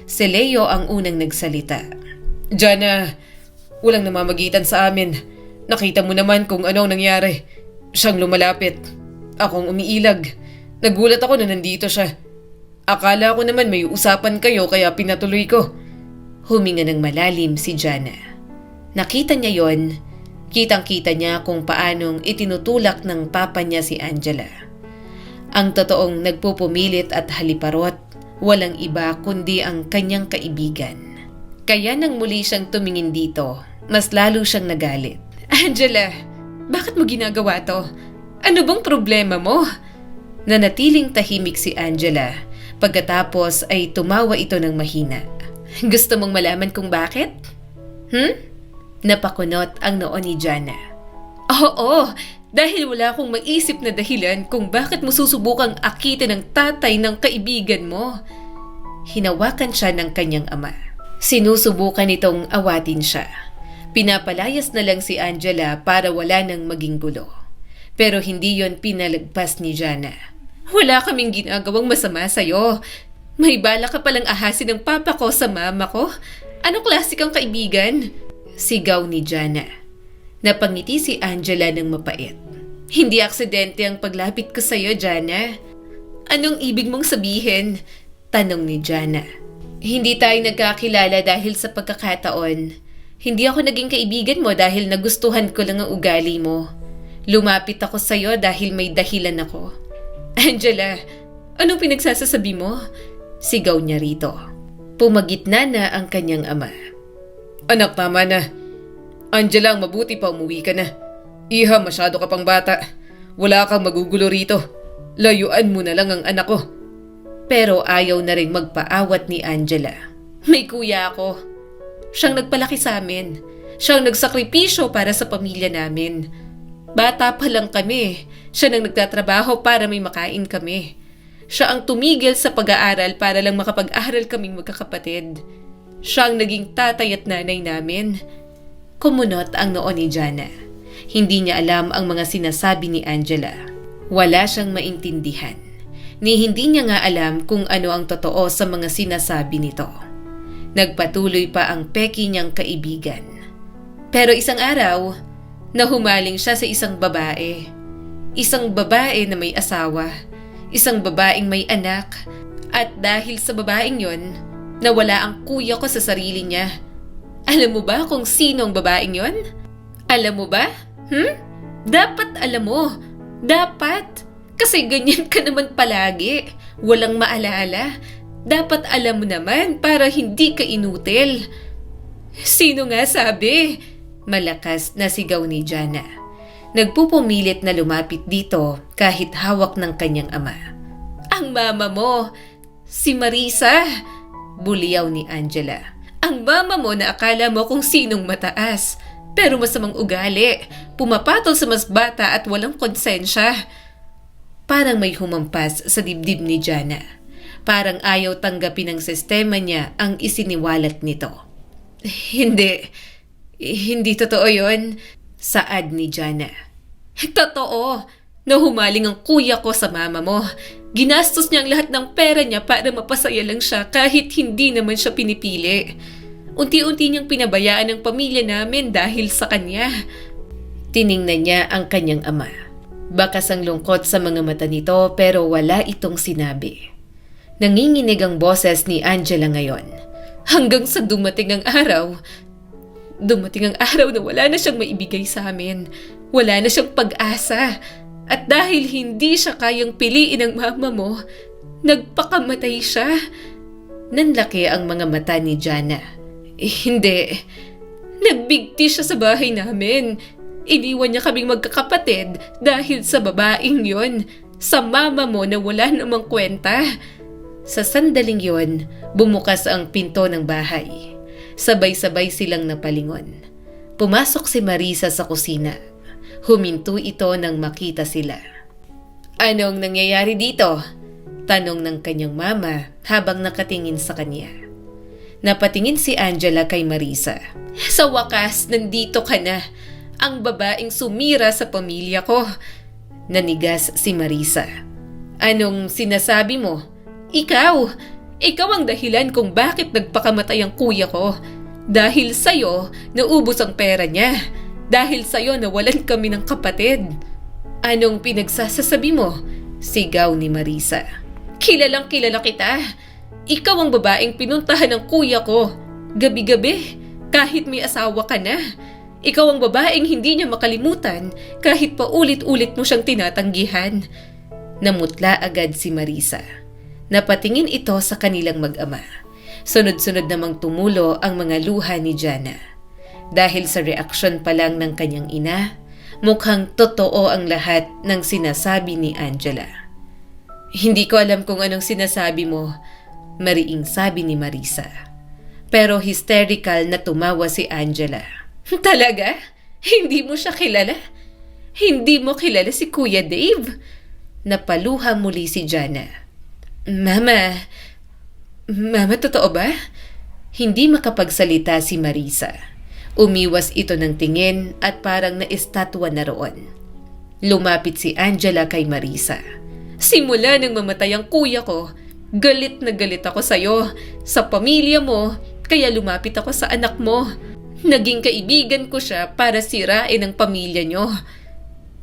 Si Leo ang unang nagsalita. Jana, walang namamagitan sa amin. Nakita mo naman kung ano ang nangyari. Siyang lumalapit. Akong umiilag. Nagulat ako na nandito siya. Akala ko naman may usapan kayo kaya pinatuloy ko. Huminga ng malalim si Jana. Nakita niya yon. Kitang-kita niya kung paanong itinutulak ng papa niya si Angela. Ang totoong nagpupumilit at haliparot, walang iba kundi ang kanyang kaibigan. Kaya nang muli siyang tumingin dito, mas lalo siyang nagalit. Angela, bakit mo ginagawa to? Ano bang problema mo? Nanatiling tahimik si Angela. Pagkatapos ay tumawa ito ng mahina. Gusto mong malaman kung bakit? Napakunot ang noo ni Jana. Oo, dahil wala akong maisip na dahilan kung bakit mo susubukang akitin ng tatay ng kaibigan mo. Hinawakan siya ng kanyang ama. Sinusubukan itong awatin siya. Pinapalayas na lang si Angela para wala nang maging gulo. Pero hindi yon pinalagpas ni Jana. Wala kaming ginagawang masama sa'yo. May bala ka palang ahasin ng papa ko sa mama ko. Anong klase kang kaibigan? Sigaw ni Jana. Napangiti si Angela ng mapait. Hindi aksidente ang paglapit ko sa'yo, Jana. Anong ibig mong sabihin? Tanong ni Jana. Hindi tayo nagkakilala dahil sa pagkakataon. Hindi ako naging kaibigan mo dahil nagustuhan ko lang ang ugali mo. Lumapit ako sa'yo dahil may dahilan ako. Angela, anong pinagsasasabi mo? Sigaw niya rito. Pumagitna na ang kanyang ama. Anak, tama na. Angela, mabuti pa umuwi ka na. Iha, masyado ka pang bata. Wala kang magugulo rito. Layuan mo na lang ang anak ko. Pero ayaw na rin magpaawat ni Angela. May kuya ako. Siyang nagpalaki sa amin. Siyang nagsakripisyo para sa pamilya namin. Bata pa lang kami. Siya nang nagtatrabaho para may makain kami. Siya ang tumigil sa pag-aaral para lang makapag-aral kaming magkakapatid. Siya ang naging tatay at nanay namin. Kumunot ang noo ni Jana. Hindi niya alam ang mga sinasabi ni Angela. Wala siyang maintindihan. Ni hindi niya nga alam kung ano ang totoo sa mga sinasabi nito. Nagpatuloy pa ang peki niyang kaibigan. Pero isang araw, nahumaling siya sa isang babae. Isang babae na may asawa. Isang babaeng may anak. At dahil sa babaeng yon, nawala ang kuya ko sa sarili niya. Alam mo ba kung sino ang babaeng yon? Alam mo ba? Dapat alam mo. Dapat. Kasi ganyan ka naman palagi. Walang maalala. Dapat alam mo naman para hindi ka inutil. Sino nga sabi? Malakas na sigaw ni Jana. Nagpupumilit na lumapit dito kahit hawak ng kanyang ama. Ang mama mo, si Marisa, buliyaw ni Angela. Ang mama mo na akala mo kung sinong mataas, pero masamang ugali, pumapatol sa mas bata at walang konsensya. Parang may humampas sa dibdib ni Jana. Parang ayaw tanggapin ng sistema niya ang isiniwalat nito. Hindi totoo yon, saad ni Jana. Totoo, nahumaling ang kuya ko sa mama mo. Ginastos niya ang lahat ng pera niya para mapasaya lang siya kahit hindi naman siya pinipili. Unti-unti niyang pinabayaan ang pamilya namin dahil sa kanya. Tiningnan niya ang kanyang ama. Bakas ang lungkot sa mga mata nito pero wala itong sinabi. Nanginginig ang boses ni Angela ngayon. Hanggang sa dumating ang araw na wala na siyang maibigay sa amin. Wala na siyang pag-asa. At dahil hindi siya kayang piliin ng mama mo, nagpakamatay siya. Nanlaki ang mga mata ni Jana. Hindi. Nagbigti siya sa bahay namin. Iniwan niya kaming magkakapatid dahil sa babaeng yon. Sa mama mo na wala namang kwenta. Sa sandaling yon, bumukas ang pinto ng bahay. Sabay-sabay silang napalingon. Pumasok si Marisa sa kusina. Huminto ito nang makita sila. Anong nangyayari dito? Tanong ng kanyang mama habang nakatingin sa kanya. Napatingin si Angela kay Marisa. Sa wakas, nandito ka na. Ang babaeng sumira sa pamilya ko. Nanigas si Marisa. Anong sinasabi mo? Ikaw ang dahilan kung bakit nagpakamatay ang kuya ko. Dahil sa'yo, naubos ang pera niya. Dahil sa'yo, nawalan kami ng kapatid. Anong pinagsasasabi mo? Sigaw ni Marisa. Kilalang kilala kita. Ikaw ang babaeng pinuntahan ng kuya ko. Gabi-gabi, kahit may asawa ka na. Ikaw ang babaeng hindi niya makalimutan kahit paulit-ulit mo siyang tinatanggihan. Namutla agad si Marisa. Napatingin ito sa kanilang mag-ama. Sunod-sunod namang tumulo ang mga luha ni Jana. Dahil sa reaksyon pa lang ng kanyang ina, mukhang totoo ang lahat ng sinasabi ni Angela. Hindi ko alam kung anong sinasabi mo, mariing sabi ni Marisa. Pero hysterical na tumawa si Angela. Talaga? Hindi mo siya kilala? Hindi mo kilala si Kuya Dave? Napaluha muli si Jana. Mama, totoo ba? Hindi makapagsalita si Marisa. Umiwas ito ng tingin at parang naistatwa na roon. Lumapit si Angela kay Marisa. Simula nang mamatay ang kuya ko, galit na galit ako sa'yo, sa pamilya mo, kaya lumapit ako sa anak mo. Naging kaibigan ko siya para sirain ang pamilya niyo.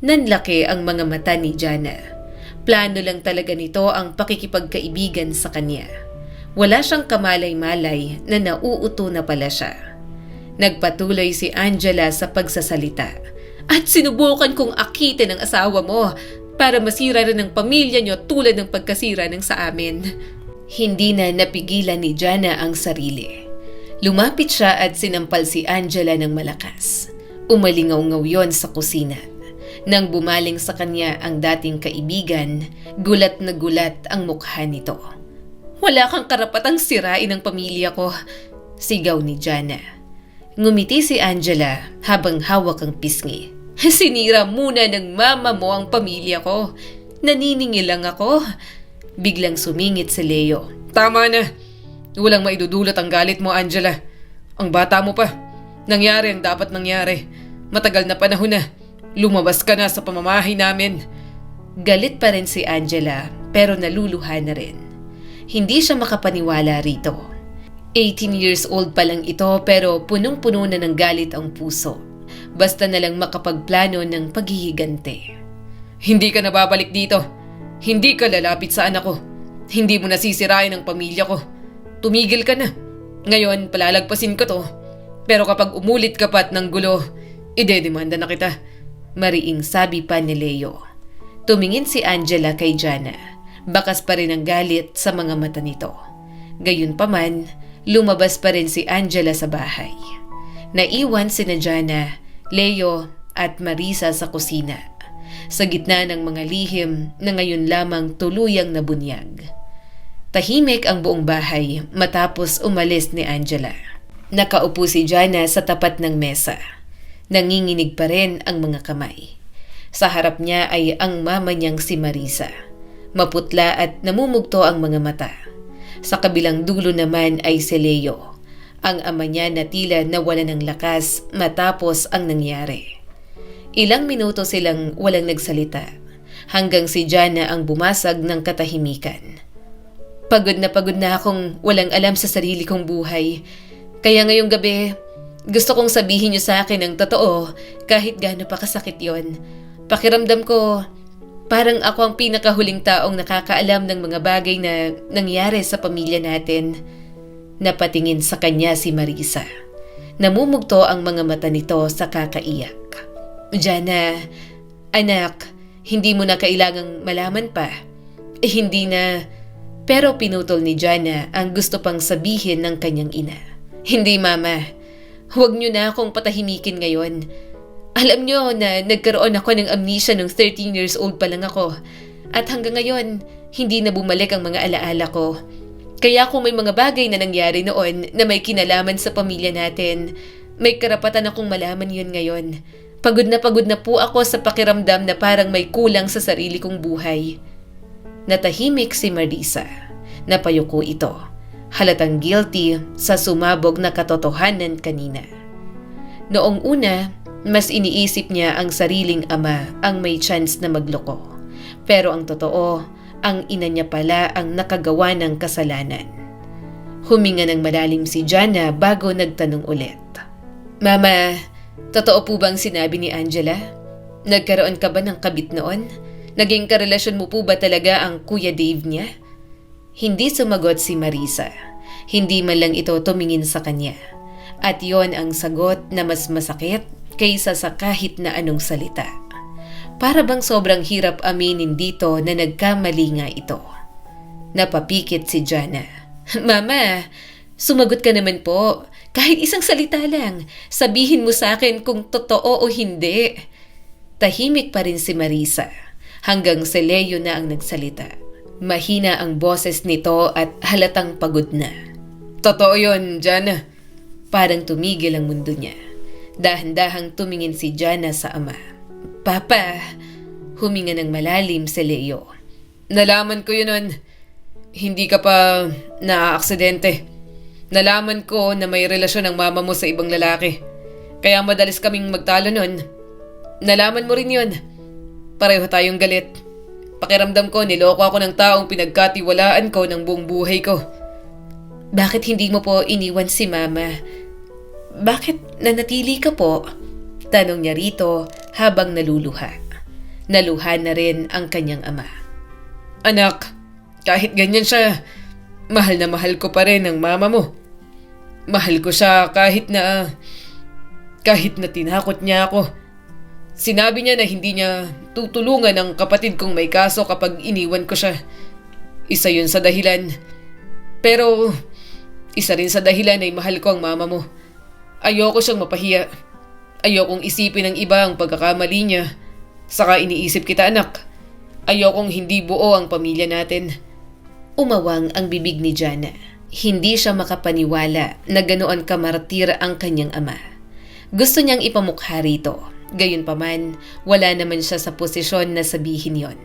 Nanlaki ang mga mata ni Jana. Plano lang talaga nito ang pakikipagkaibigan sa kanya. Wala siyang kamalay-malay na nauuto na pala siya. Nagpatuloy si Angela sa pagsasalita. At sinubukan kong akitin ang asawa mo para masira rin ang pamilya niyo tulad ng pagkasira ng sa amin. Hindi na napigilan ni Jana ang sarili. Lumapit siya at sinampal si Angela ng malakas. Umalingaw-ngaw yon sa kusina. Nang bumaling sa kanya ang dating kaibigan, gulat na gulat ang mukha nito. Wala kang karapatang sirain ang pamilya ko, sigaw ni Jana. Ngumiti si Angela habang hawak ang pisngi. Sinira muna ng mama mo ang pamilya ko. Naniningil lang ako. Biglang sumingit si Leo. Tama na. Walang maidudulot ang galit mo, Angela. Ang bata mo pa. Nangyari ang dapat nangyari. Matagal na panahon na. Lumabas ka na sa pamamahay namin. Galit pa rin si Angela pero naluluha na rin. Hindi siya makapaniwala rito. 18 years old pa lang ito pero punong-puno na ng galit ang puso. Basta na lang makapagplano ng paghihigante. Hindi ka nababalik dito. Hindi ka lalapit sa anak ko. Hindi mo nasisirain ang pamilya ko. Tumigil ka na. Ngayon, palalagpasin ko to. Pero kapag umulit ka pat ng gulo, idedemanda na kita. Mariing sabi pa ni Leo. Tumingin si Angela kay Jana. Bakas pa rin ang galit sa mga mata nito. Gayunpaman, lumabas pa rin si Angela sa bahay. Naiwan sina Jana, Leo at Marisa sa kusina, sa gitna ng mga lihim na ngayon lamang tuluyang nabunyag. Tahimik ang buong bahay matapos umalis ni Angela. Nakaupo si Jana sa tapat ng mesa. Nanginginig pa rin ang mga kamay. Sa harap niya ay ang mama niyang si Marisa. Maputla at namumugto ang mga mata. Sa kabilang dulo naman ay si Leo, ang ama niya na tila nawala ng lakas matapos ang nangyari. Ilang minuto silang walang nagsalita hanggang si Jana ang bumasag ng katahimikan. Pagod na akong walang alam sa sarili kong buhay. Kaya ngayong gabi, gusto kong sabihin niyo sa akin ang totoo kahit gaano pa kasakit yon. Pakiramdam ko, parang ako ang pinakahuling taong nakakaalam ng mga bagay na nangyari sa pamilya natin. Napatingin sa kanya si Marisa. Namumugto ang mga mata nito sa kakaiyak. Jana, anak, hindi mo na kailangang malaman pa. Hindi na. Pero pinutol ni Jana ang gusto pang sabihin ng kanyang ina. Hindi mama, huwag niyo na akong patahimikin ngayon. Alam niyo na nagkaroon ako ng amnesia nung 13 years old pa lang ako. At hanggang ngayon, hindi na bumalik ang mga alaala ko. Kaya kung may mga bagay na nangyari noon na may kinalaman sa pamilya natin, may karapatan akong malaman yun ngayon. Pagod na po ako sa pakiramdam na parang may kulang sa sarili kong buhay. Natahimik si Marisa. Napayuko ito. Halatang guilty sa sumabog na katotohanan kanina. Noong una, mas iniisip niya ang sariling ama ang may chance na magloko. Pero ang totoo, ang ina niya pala ang nakagawa ng kasalanan. Huminga ng malalim si Jana bago nagtanong ulit. Mama, totoo po bang sinabi ni Angela? Nagkaroon ka ba ng kabit noon? Naging karelasyon mo po ba talaga ang Kuya Dave niya? Hindi sumagot si Marisa. Hindi man lang ito tumingin sa kanya. At yon ang sagot na mas masakit kaysa sa kahit na anong salita. Para bang sobrang hirap aminin dito na nagkamali nga ito. Napapikit si Jana. Mama, sumagot ka naman po. Kahit isang salita lang. Sabihin mo sa akin kung totoo o hindi. Tahimik pa rin si Marisa. Hanggang si Leo na ang nagsalita. Mahina ang boses nito at halatang pagod na. Totoo yun, Jana. Parang tumigil ang mundo niya. Dahan-dahang tumingin si Jana sa ama. Papa, huminga ng malalim si Leo. Nalaman ko yun nun. Hindi ka pa naaaksidente. Nalaman ko na may relasyon ang mama mo sa ibang lalaki. Kaya madalas kaming magtalo nun. Nalaman mo rin yun. Pareho tayong galit. Pakiramdam ko niloko ako ng taong pinagkatiwalaan ko ng buong buhay ko. Bakit hindi mo po iniwan si mama? Bakit nanatili ka po? Tanong niya rito habang naluluha. Naluha na rin ang kanyang ama. Anak, kahit ganyan siya, mahal na mahal ko pa rin ang mama mo. Mahal ko siya kahit na tinakot niya ako. Sinabi niya na hindi niya tutulungan ang kapatid kong may kaso kapag iniwan ko siya. Isa yun sa dahilan. Pero isa rin sa dahilan ay mahal ko ang mama mo. Ayoko siyang mapahiya. Ayokong isipin ng iba ang pagkakamali niya. Saka iniisip kita, anak. Ayokong hindi buo ang pamilya natin. Umawang ang bibig ni Jana. Hindi siya makapaniwala na ganoon kamartir ang kanyang ama. Gusto niyang ipamukha rito. Gayunpaman, wala naman siya sa posisyon na sabihin yon.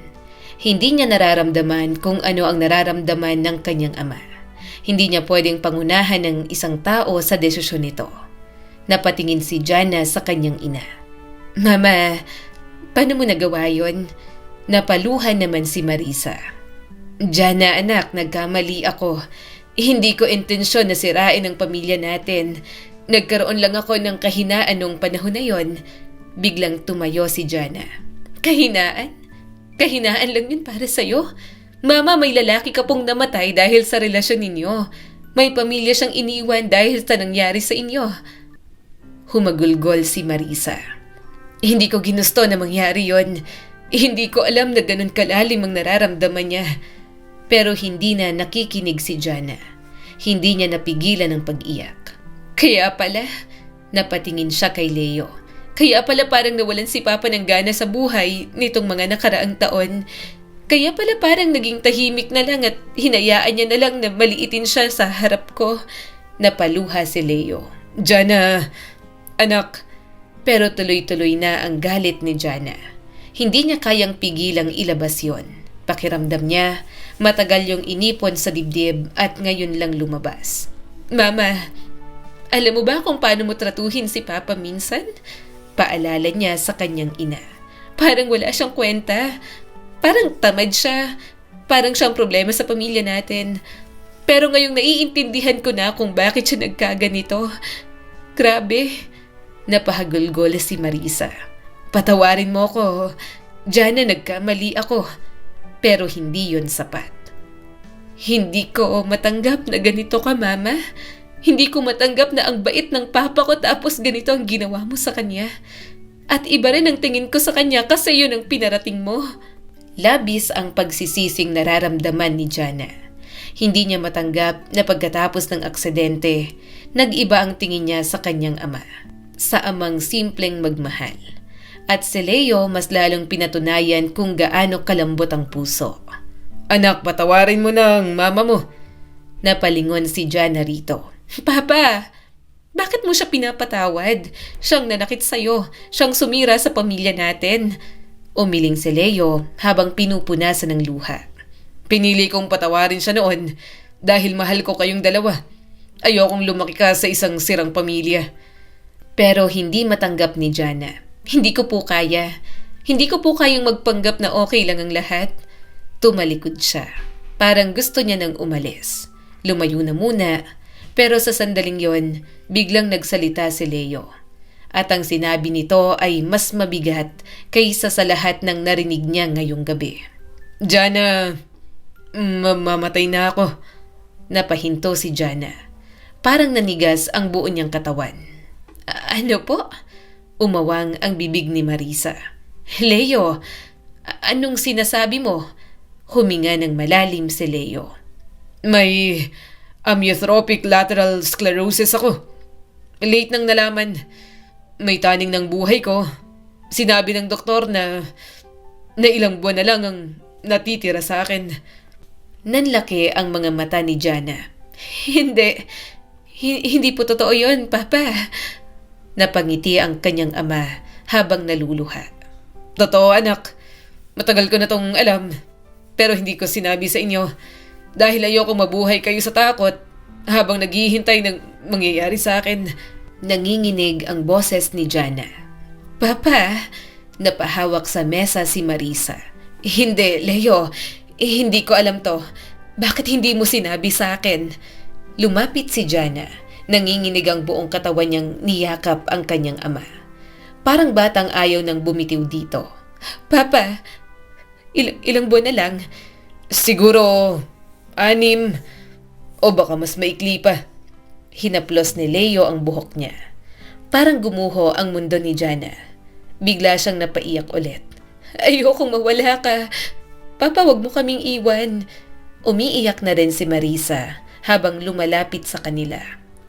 Hindi niya nararamdaman kung ano ang nararamdaman ng kanyang ama. Hindi niya pwedeng pangunahan ng isang tao sa desisyon nito. Napatingin si Jana sa kanyang ina. Mama, paano mo nagawa yon? Napaluhan naman si Marisa. Jana anak, nagkamali ako. Hindi ko intensyon na sirain ang pamilya natin. Nagkaroon lang ako ng kahinaan nung panahon na yon. Biglang tumayo si Jana. Kahinaan? Kahinaan lang yun para sa'yo? Mama, may lalaki ka pong namatay dahil sa relasyon ninyo. May pamilya siyang iniwan dahil sa nangyari sa inyo. Humagulgol si Marisa. Hindi ko ginusto na mangyari yon. Hindi ko alam na ganun kalalim ang nararamdaman niya. Pero hindi na nakikinig si Jana. Hindi niya napigilan ang pag-iyak. Kaya pala, napatingin siya kay Leo. Kaya pala parang nawalan si Papa ng gana sa buhay nitong mga nakaraang taon. Kaya pala parang naging tahimik na lang at hinayaan niya na lang na maliitin siya sa harap ko. Napaluha si Leo. Jana, anak. Pero tuloy-tuloy na ang galit ni Jana. Hindi niya kayang pigilang ilabas yon. Pakiramdam niya, matagal yung inipon sa dibdib at ngayon lang lumabas. Mama, alam mo ba kung paano mo tratuhin si Papa minsan? Paalala niya sa kanyang ina. Parang wala siyang kwenta. Parang tamad siya. Parang siyang problema sa pamilya natin. Pero ngayong naiintindihan ko na kung bakit siya nagkaganito. Grabe. Napahagulgol si Marisa. Patawarin mo ko. Jana, nagkamali ako. Pero hindi yon sapat. Hindi ko matanggap na ganito ka, Mama. Hindi ko matanggap na ang bait ng papa ko tapos ganito ang ginawa mo sa kanya. At iba rin ang tingin ko sa kanya kasi yun ang pinarating mo. Labis ang pagsisising nararamdaman ni Jana. Hindi niya matanggap na pagkatapos ng aksidente, nag-iba ang tingin niya sa kanyang ama. Sa amang simpleng magmahal. At si Leo mas lalong pinatunayan kung gaano kalambot ang puso. Anak, patawarin mo ng mama mo. Napalingon si Jana rito. Papa, bakit mo siya pinapatawad? Siyang nanakit sa'yo. Siyang sumira sa pamilya natin. Umiling si Leo habang pinupunasan ng luha. Pinili kong patawarin siya noon dahil mahal ko kayong dalawa. Ayokong lumaki ka sa isang sirang pamilya. Pero hindi matanggap ni Jana. Hindi ko po kaya. Hindi ko po kayang magpanggap na okay lang ang lahat. Tumalikod siya. Parang gusto niya nang umalis. Lumayo na muna. Pero sa sandaling yon, biglang nagsalita si Leo. At ang sinabi nito ay mas mabigat kaysa sa lahat ng narinig niya ngayong gabi. Jana, mamatay na ako. Napahinto si Jana. Parang nanigas ang buo niyang katawan. Ano po? Umawang ang bibig ni Marisa. Leo, anong sinasabi mo? Huminga ng malalim si Leo. May amyotrophic lateral sclerosis ako. Late nang nalaman. May taning ng buhay ko. Sinabi ng doktor na ilang buwan na lang ang natitira sa akin. Nanlaki ang mga mata ni Jana. Hindi po totoo yun, Papa. Napangiti ang kanyang ama habang naluluha. Totoo, anak. Matagal ko na tong alam. Pero hindi ko sinabi sa inyo dahil ayoko mabuhay kayo sa takot habang naghihintay ng mangyayari sa akin. Nanginginig ang boses ni Jana. Papa, napahawak sa mesa si Marisa. Hindi, Leo. Hindi ko alam to. Bakit hindi mo sinabi sa akin? Lumapit si Jana. Nanginginig ang buong katawan niyang niyakap ang kanyang ama. Parang batang ayaw nang bumitiw dito. Papa, ilang buwan na lang. Siguro 6 o baka mas maikli pa. Hinaplos ni Leo ang buhok niya. Parang gumuho ang mundo ni Jana. Bigla siyang napaiyak ulit. Ayokong mawala ka. Papa, wag mo kaming iwan. Umiiyak na rin si Marisa habang lumalapit sa kanila.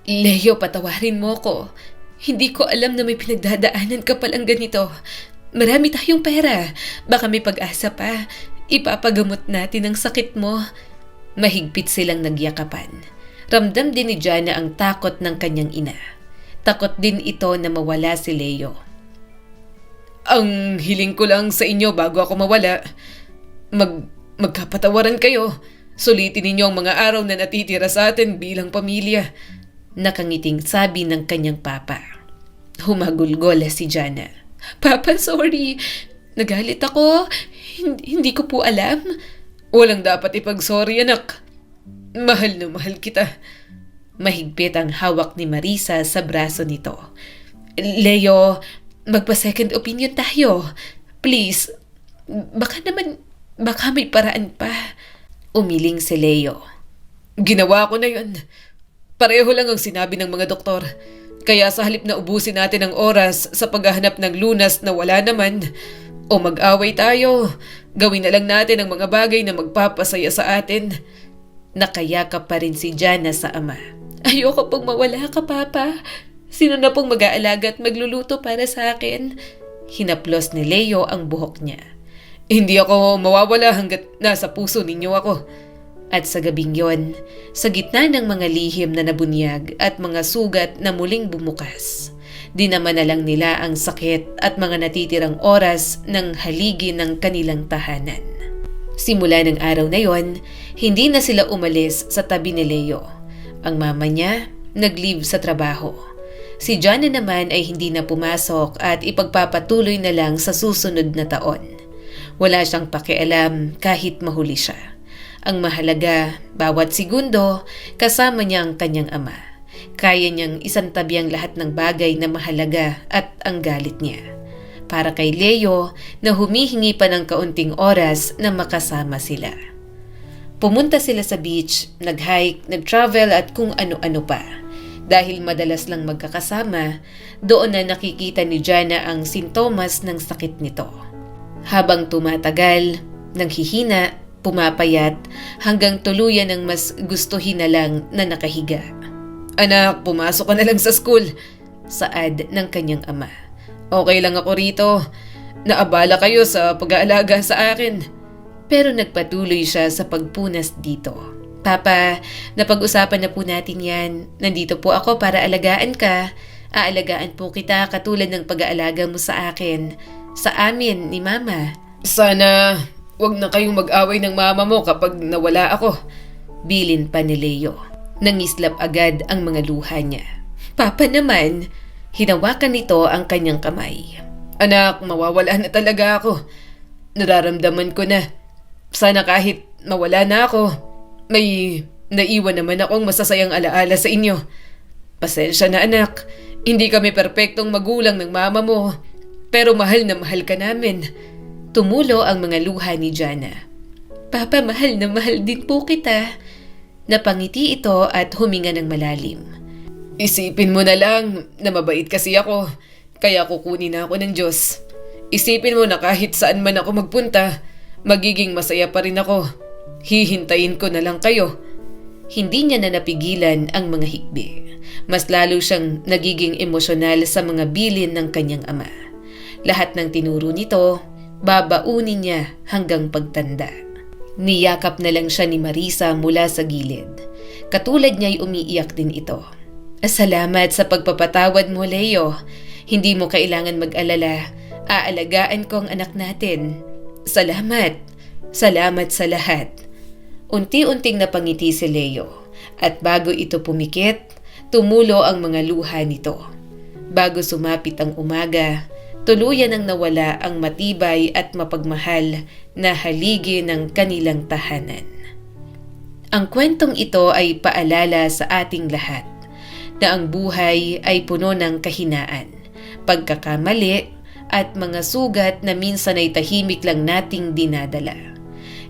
Leo, patawarin mo ko. Hindi ko alam na may pinagdadaanan ka palang ganito. Marami tayong pera. Baka may pag-asa pa. Ipapagamot natin ang sakit mo. Mahigpit silang nagyakapan. Ramdam din ni Jana ang takot ng kanyang ina. Takot din ito na mawala si Leo. Ang hiling ko lang sa inyo bago ako mawala, magkapatawaran kayo. Sulitin ninyo ang mga araw na natitira sa atin bilang pamilya. Nakangiting sabi ng kanyang papa. Humagulgol si Jana. Papa, sorry. Nagalit ako. Hindi ko po alam. Walang dapat ipag-sorry, anak. Mahal na mahal kita. Mahigpit ang hawak ni Marisa sa braso nito. Leo, magpa-second opinion tayo. Please. Baka may paraan pa. Umiling si Leo. Ginawa ko na yun. Pareho lang ang sinabi ng mga doktor. Kaya sa halip na ubusin natin ang oras sa paghahanap ng lunas na wala naman, o mag-away tayo, gawin na lang natin ang mga bagay na magpapasaya sa atin. Nakayakap pa rin si Jana sa ama. Ayoko pong mawala ka, Papa. Sino na pong mag-aalaga at magluluto para sa akin? Hinaplos ni Leo ang buhok niya. Hindi ako mawawala hanggat nasa puso ninyo ako. At sa gabing yon, sa gitna ng mga lihim na nabunyag at mga sugat na muling bumukas, dinama na lang nila ang sakit at mga natitirang oras ng haligi ng kanilang tahanan. Simula ng araw na yon, hindi na sila umalis sa tabi ni Leo. Ang mama niya, nag-leave sa trabaho. Si Jana naman ay hindi na pumasok at ipagpapatuloy na lang sa susunod na taon. Wala siyang pakialam kahit mahuli siya. Ang mahalaga, bawat segundo, kasama niya ang kanyang ama. Kaya niyang isantabi ang lahat ng bagay na mahalaga at ang galit niya. Para kay Leo na humihingi pa ng kaunting oras na makasama sila. Pumunta sila sa beach, nag-hike, nag-travel at kung ano-ano pa. Dahil madalas lang magkakasama, doon na nakikita ni Jana ang sintomas ng sakit nito. Habang tumatagal, nanghihina, pumapayat, hanggang tuluyan ng mas gustuhin na lang na nakahiga. Anak, pumasok ka na lang sa school. Saad ng kanyang ama. Okay lang ako rito. Naabala kayo sa pag-aalaga sa akin. Pero nagpatuloy siya sa pagpunas dito. Papa, napag-usapan na po natin yan. Nandito po ako para alagaan ka. Aalagaan po kita katulad ng pag-aalaga mo sa akin. Sa amin ni Mama. Sana wag na kayong mag-away ng mama mo kapag nawala ako. Bilin pa ni Leo. Nangislap agad ang mga luha niya. Papa naman, hinawakan nito ang kanyang kamay. Anak, mawawala na talaga ako. Nararamdaman ko na. Sana kahit mawala na ako, may naiwan naman akong masasayang alaala sa inyo. Pasensya na anak, hindi kami perpektong magulang ng mama mo, pero mahal na mahal ka namin. Tumulo ang mga luha ni Jana. Papa, mahal na mahal din po kita. Napangiti ito at huminga ng malalim. Isipin mo na lang na mabait kasi ako, kaya kukunin ako ng Diyos. Isipin mo na kahit saan man ako magpunta, magiging masaya pa rin ako. Hihintayin ko na lang kayo. Hindi niya na napigilan ang mga hikbi. Mas lalo siyang nagiging emosyonal sa mga bilin ng kanyang ama. Lahat ng tinuro nito, babaunin niya hanggang pagtanda. Niyakap na lang siya ni Marisa mula sa gilid. Katulad niya'y umiiyak din ito. Salamat sa pagpapatawad mo, Leo. Hindi mo kailangan mag-alala. Aalagaan ko ang anak natin. Salamat. Salamat sa lahat. Unti-unting napangiti si Leo. At bago ito pumikit, tumulo ang mga luha nito. Bago sumapit ang umaga, tuluyan ang nawala ang matibay at mapagmahal na haligi ng kanilang tahanan. Ang kwentong ito ay paalala sa ating lahat na ang buhay ay puno ng kahinaan, pagkakamali at mga sugat na minsan ay tahimik lang nating dinadala.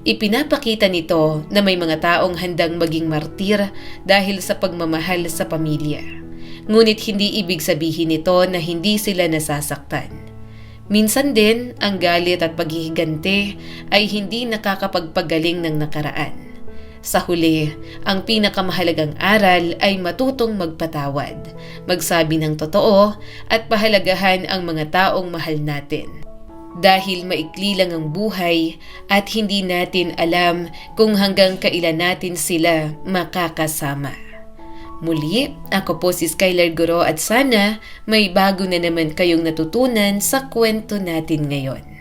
Ipinapakita nito na may mga taong handang maging martir dahil sa pagmamahal sa pamilya. Ngunit hindi ibig sabihin nito na hindi sila nasasaktan. Minsan din, ang galit at paghihiganti ay hindi nakakapagpagaling ng nakaraan. Sa huli, ang pinakamahalagang aral ay matutong magpatawad, magsabi ng totoo at pahalagahan ang mga taong mahal natin. Dahil maikli lang ang buhay at hindi natin alam kung hanggang kailan natin sila makakasama. Muli, ako po si Skylar Guro at sana may bago na naman kayong natutunan sa kwento natin ngayon.